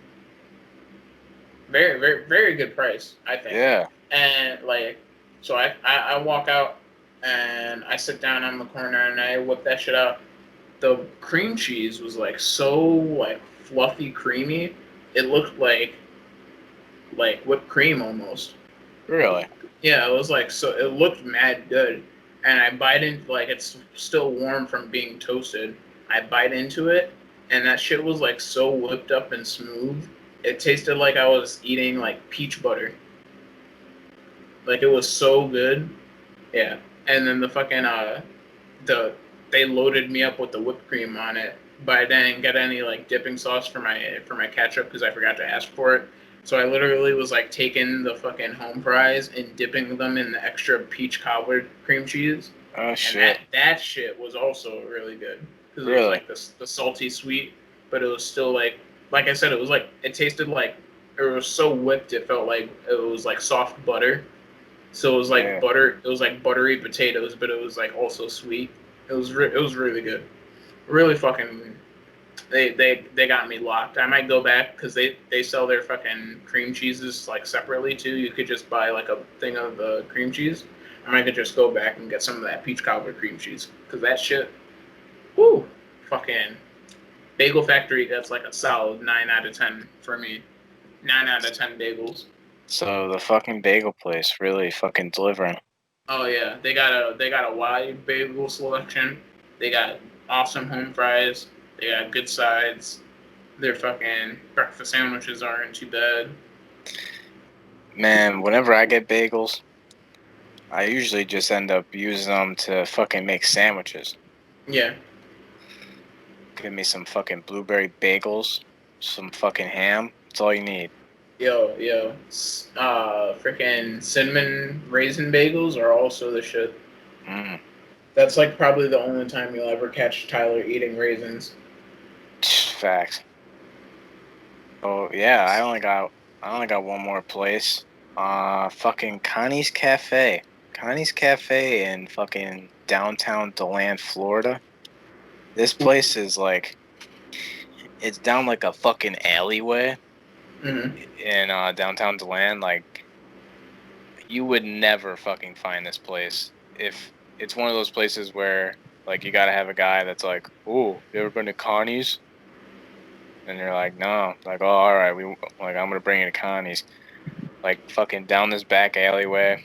Very, very, very good price, I think. Yeah. And like, so I walk out and I sit down on the corner and I whip that shit out. The cream cheese was like so like fluffy, creamy. It looked like whipped cream almost. Really. Yeah, it was like so. It looked mad good, and I bite into like it's still warm from being toasted. I bite into it, and that shit was like so whipped up and smooth. It tasted like I was eating like peach butter. Like it was so good. Yeah, and then the fucking the they loaded me up with the whipped cream on it, but I didn't get any like dipping sauce for my ketchup because I forgot to ask for it. So I literally was like taking the fucking home fries and dipping them in the extra peach cobbler cream cheese, Oh and shit. that shit was also really good because it was Really. like the salty sweet, but it was still like I said, it was like it tasted like it was so whipped it felt like it was like soft butter. So it was like Yeah. butter. It was like buttery potatoes, but it was like also sweet. It was really good. Really fucking. They got me locked. I might go back because they sell their fucking cream cheeses like separately too. You could just buy like a thing of the cream cheese. I might could just go back and get some of that peach cobbler cream cheese because that shit. Whoo, fucking Bagel Factory. That's like a solid 9 out of 10 for me. 9 out of 10 bagels. So the fucking bagel place really fucking delivering. Oh yeah, they got a wide bagel selection. They got awesome home fries. They got good sides. Their fucking breakfast sandwiches aren't too bad. Man, whenever I get bagels, I usually just end up using them to fucking make sandwiches. Yeah. Give me some fucking blueberry bagels, some fucking ham. That's all you need. Yo. Freaking cinnamon raisin bagels are also the shit. Mm. That's like probably the only time you'll ever catch Tyler eating raisins. Facts. Oh yeah, I only got one more place. Fucking Connie's Cafe. Connie's Cafe in fucking downtown DeLand, Florida. This place is like it's down like a fucking alleyway Mm-hmm. in downtown DeLand. Like you would never fucking find this place if it's one of those places where like you gotta have a guy that's like, "Oh, you ever been to Connie's?" And you're like, "No." Like, "Oh, all right, I'm gonna bring you to Connie's." Like fucking down this back alleyway,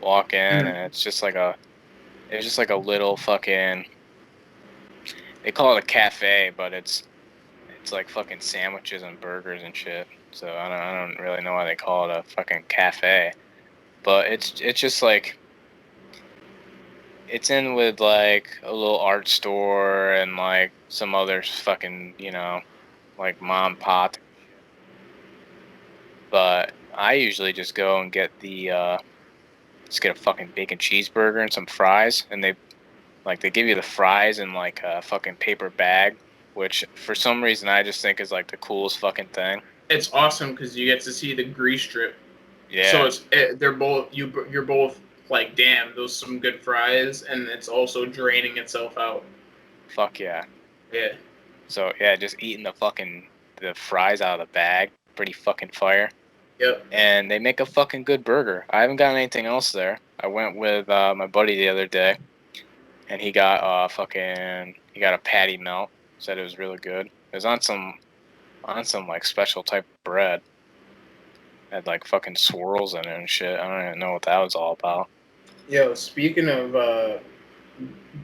walk in, and Mm-hmm. it's just like a little fucking. They call it a cafe, but it's like fucking sandwiches and burgers and shit. So I don't really know why they call it a fucking cafe, but it's just like it's in with like a little art store and like some other fucking like mom pop shit. But I usually just go and just get a fucking bacon cheeseburger and some fries, and they give you the fries in like a fucking paper bag, which for some reason I just think is like the coolest fucking thing. It's awesome because you get to see the grease strip. So Yeah, they're both you're both like, damn, those some good fries, and it's also draining itself out. fuck yeah. Yeah. So yeah, just eating the fries out of the bag, pretty fucking fire. Yep. And they make a fucking good burger. I haven't gotten anything else there. I went with my buddy the other day, and he got a patty melt. Said it was really good. It was on some like special type of bread. Had like fucking swirls in it and shit. I don't even know what that was all about. Yo, speaking of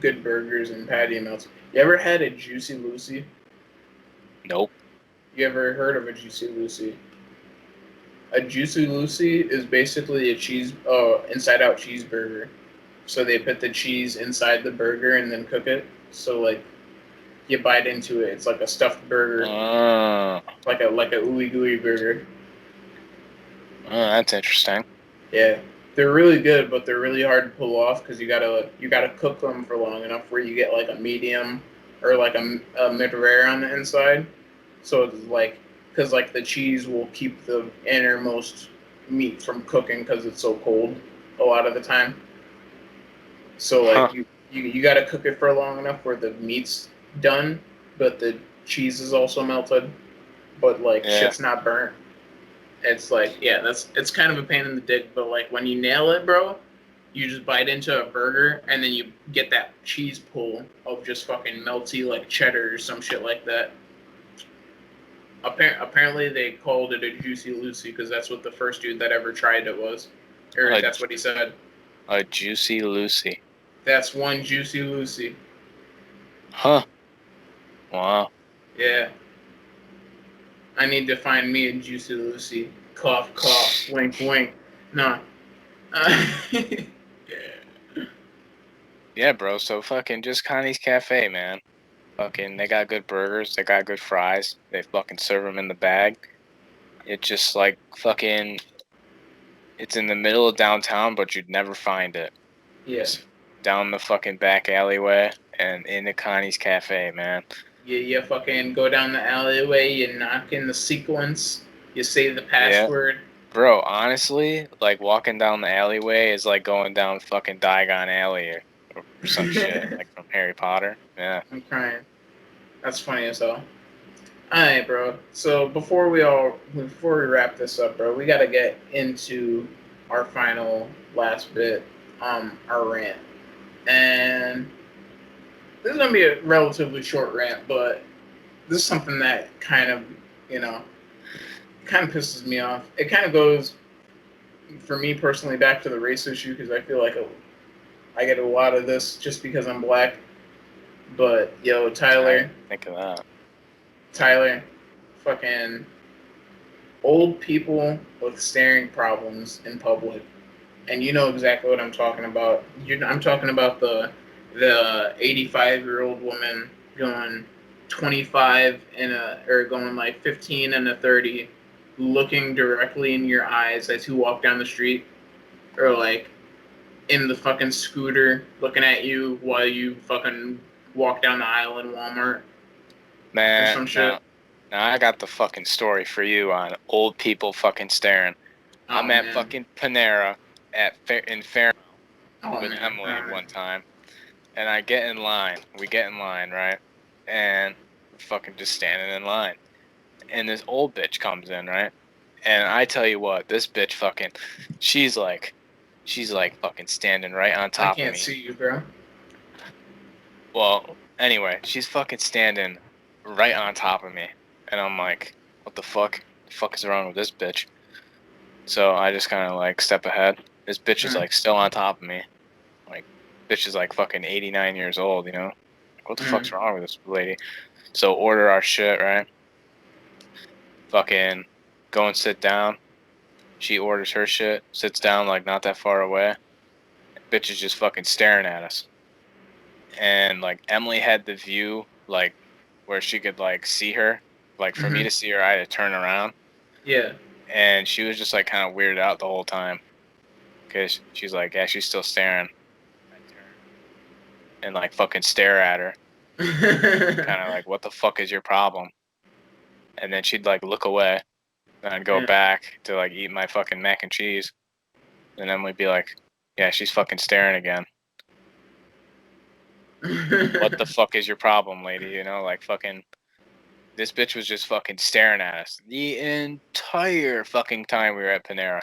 good burgers and patty melts, you ever had a Juicy Lucy? Nope. You ever heard of a Juicy Lucy? A Juicy Lucy is basically a inside out cheeseburger. So they put the cheese inside the burger and then cook it. So like you bite into it, it's like a stuffed burger, Uh, like a ooey gooey burger. that's interesting. Yeah, they're really good, but they're really hard to pull off because you gotta cook them for long enough where you get like a medium or like a mid rare on the inside. So it's like because like the cheese will keep the innermost meat from cooking because it's so cold a lot of the time. So Huh. like you got to cook it for long enough where the meat's done, but the cheese is also melted, but like Yeah. shit's not burnt. It's like, yeah, it's kind of a pain in the dick, but like when you nail it, bro, you just bite into a burger and then you get that cheese pull of just fucking melty like cheddar or some shit like that. Apparently they called it a Juicy Lucy because that's what the first dude that ever tried it was, or A, that's what he said. a juicy Lucy. That's one Juicy Lucy. Huh. Wow. Yeah, I need to find me a Juicy Lucy. Cough, cough, wink, wink. Nah. Yeah. Yeah, bro. So fucking just Connie's Cafe, man. Fucking, they got good burgers. They got good fries. They fucking serve them in the bag. It's just like fucking. It's in the middle of downtown, but you'd never find it. Yeah. Just down the fucking back alleyway and into Connie's Cafe, man. You fucking go down the alleyway, you knock in the sequence, you say the Yeah. password. Bro, honestly, like walking down the alleyway is like going down fucking Diagon Alley or some shit, like from Harry Potter. Yeah. I'm crying. That's funny as hell. Alright, bro. So before we wrap this up, bro, we gotta get into our final last bit, our rant. And this is gonna be a relatively short rant, but this is something that kind of, you know, kind of pisses me off. It kind of goes, for me personally, back to the race issue because I feel like I get a lot of this just because I'm black. But yo, Tyler, Think of that. Tyler, fucking old people with staring problems in public, and you know exactly what I'm talking about. I'm talking about the 85-year-old woman going 25 and or going like 15 and a 30, looking directly in your eyes as you walk down the street, or like in the fucking scooter looking at you while you fucking walk down the aisle in Walmart or Man, some shit. now I got the fucking story for you on old people fucking staring. I'm Oh at man. fucking Panera in Fairmount Oh with man. All Emily right. one time, and I get in line. We get in line, right? And we're fucking just standing in line. And this old bitch comes in, right? And I tell you what, this bitch fucking, she's like, she's like fucking standing right on I top of can't me. see you, bro. Well, anyway, she's fucking standing right on top of me. And I'm like, what the fuck? The fuck is wrong with this bitch? So I just kind of like step ahead. This bitch is Mm, like still on top of me. Like, bitch is like fucking 89 years old, you know? Like, what the mm. fuck's wrong with this lady? So order our shit, right? Fucking go and sit down. She orders her shit, sits down like not that far away. Bitch is just fucking staring at us. And like Emily had the view like where she could like see her. Like for me Mm-hmm. to see her, I had to turn around. Yeah. And she was just like kind of weirded out the whole time. Because she's like, yeah, she's still staring. I turn and like fucking stare at her. Kind of like, what the fuck is your problem? And then she'd like look away. And I'd go Yeah. back to like eat my fucking mac and cheese. And Emily'd be like, yeah, she's fucking staring again. What the fuck is your problem, lady? You know, like fucking this bitch was just fucking staring at us the entire fucking time we were at Panera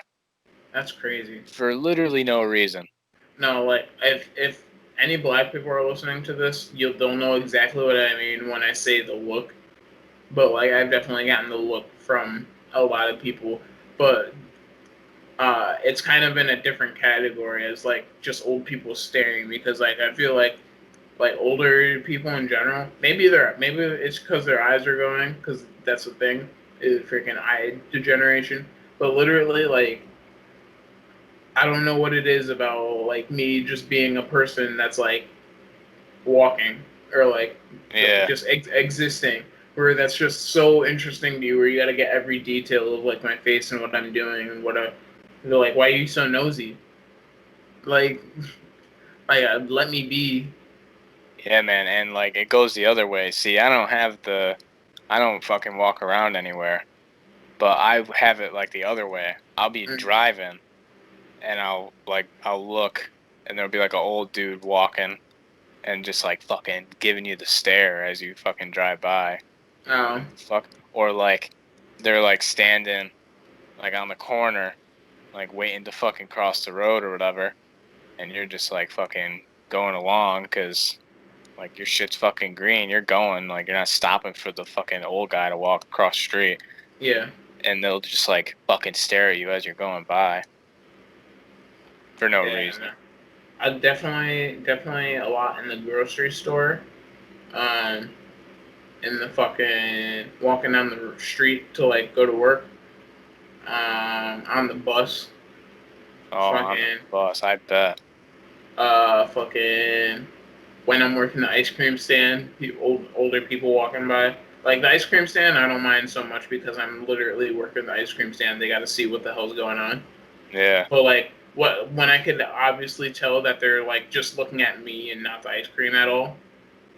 That's crazy. for literally no reason. No, like if any black people are listening to this, they'll know exactly what I mean when I say the look. But like I've definitely gotten the look from a lot of people. But it's kind of in a different category as like just old people staring, because like I feel like older people in general, maybe it's because their eyes are going, because that's the thing, is freaking eye degeneration. But literally, like, I don't know what it is about like me just being a person that's like walking, or like Yeah, just existing, where that's just so interesting to you, where you got to get every detail of like my face and what I'm doing and what I. They're like, why are you so nosy? Like, let me be. yeah, man, and like it goes the other way. See, I don't fucking walk around anywhere, but I have it like the other way. I'll be Mm. driving, and I'll look, and there'll be like an old dude walking, and just like fucking giving you the stare as you fucking drive by. Oh, Like the fuck, or like they're like standing like on the corner, like waiting to fucking cross the road or whatever, and you're just like fucking going along because like your shit's fucking green. You're going like you're not stopping for the fucking old guy to walk across the street, yeah. and they'll just like fucking stare at you as you're going by for no Yeah, reason. no. I definitely a lot in the grocery store. Um, in the fucking walking down the street to like go to work. On the bus, Oh, on the fucking, bus, I bet. fucking when I'm working the ice cream stand, older people walking by. Like the ice cream stand, I don't mind so much because I'm literally working the ice cream stand. They got to see what the hell's going on. Yeah, But like, when I could obviously tell that they're like just looking at me and not the ice cream at all.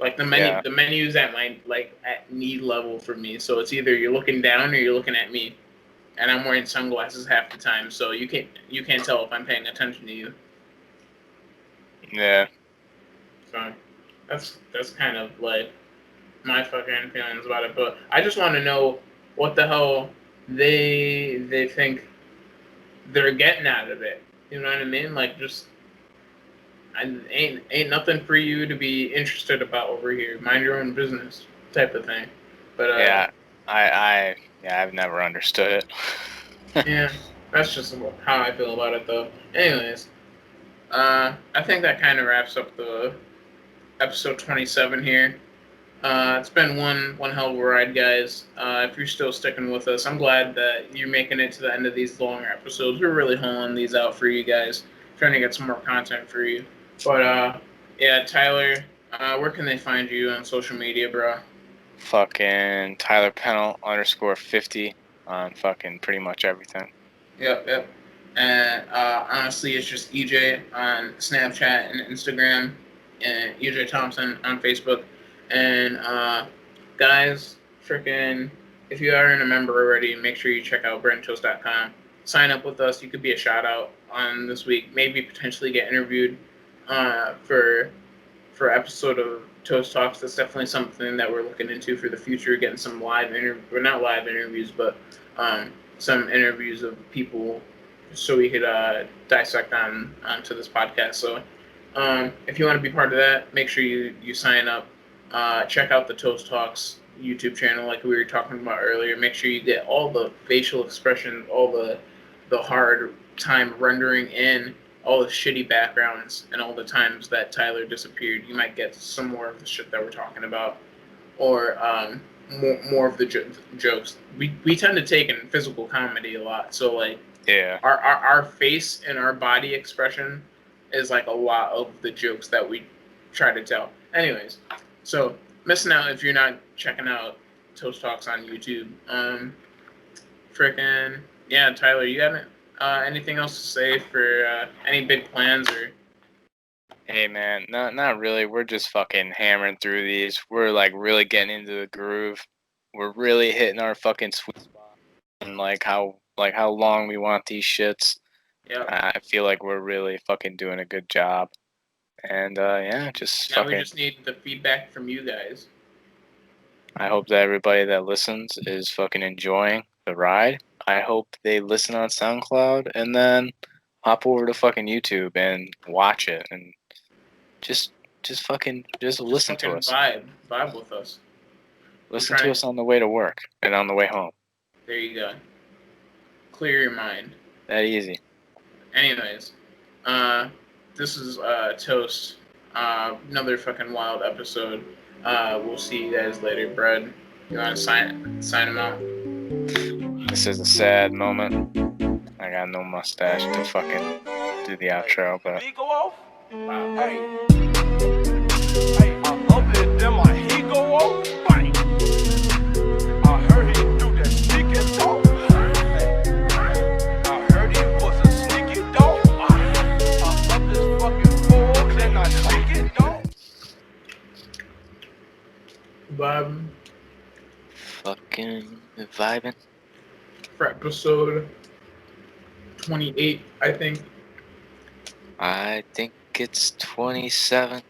Like yeah, the menu's at my like at knee level for me. So it's either you're looking down or you're looking at me. And I'm wearing sunglasses half the time, so you can't tell if I'm paying attention to you. yeah. So that's kind of like my fucking feelings about it. But I just want to know what the hell they think they're getting out of it. You know what I mean? Like, just ain't nothing for you to be interested about over here. Mind your own business, type of thing. But Yeah, yeah, I've never understood it. yeah, that's just how I feel about it, though. Anyways, I think that kind of wraps up episode 27 here. It's been one hell of a ride, guys. If you're still sticking with us, I'm glad that you're making it to the end of these longer episodes. We're really honing these out for you guys, trying to get some more content for you. But yeah, Tyler, where can they find you on social media, bro? Fucking Tyler Pennell _50 on fucking pretty much everything. Yep. And honestly, it's just EJ on Snapchat and Instagram, and EJ Thompson on Facebook. And guys, freaking, if you aren't a member already, make sure you check out brandtoast.com. Sign up with us. You could be a shout out on this week. Maybe potentially get interviewed for episode of Toast Talks. That's definitely something that we're looking into for the future. Getting some not live interviews, but some interviews of people, so we could dissect onto this podcast. So if you want to be part of that, make sure you sign up. Check out the Toast Talks YouTube channel, like we were talking about earlier. Make sure you get all the facial expressions, all the hard time rendering in all the shitty backgrounds and all the times that Tyler disappeared. You might get some more of the shit that we're talking about, or more of the jokes. We tend to take in physical comedy a lot, so like Yeah. our face and our body expression is like a lot of the jokes that we try to tell. Anyways, so missing out if you're not checking out Toast Talks on YouTube. Frickin' yeah, Tyler, you got anything else to say for any big plans or? Hey man, not really. We're just fucking hammering through these. We're like really getting into the groove. We're really hitting our fucking sweet spot and how long we want these shits. Yeah. I feel like we're really fucking doing a good job. And yeah, just Now we fucking. just need the feedback from you guys. I hope that everybody that listens is fucking enjoying the ride. I hope they listen on SoundCloud and then hop over to fucking YouTube and watch it and just listen to us. Vibe with us. Listen to us on the way to work and on the way home. There you go. Clear your mind. That easy. Anyways, this is Toast. Another fucking wild episode. We'll see you guys later, Brad. You want to sign them out? This is a sad moment. I got no mustache to fucking do the outro, but. Wow. Hey, I love it, then my he go off. Bang. I heard he do that sneaky talk. I heard he was a sneaky dog. I love this fucking fool, then I sneak it, dog. Vibe Fucking vibing. for episode 28, I think. I think it's 27.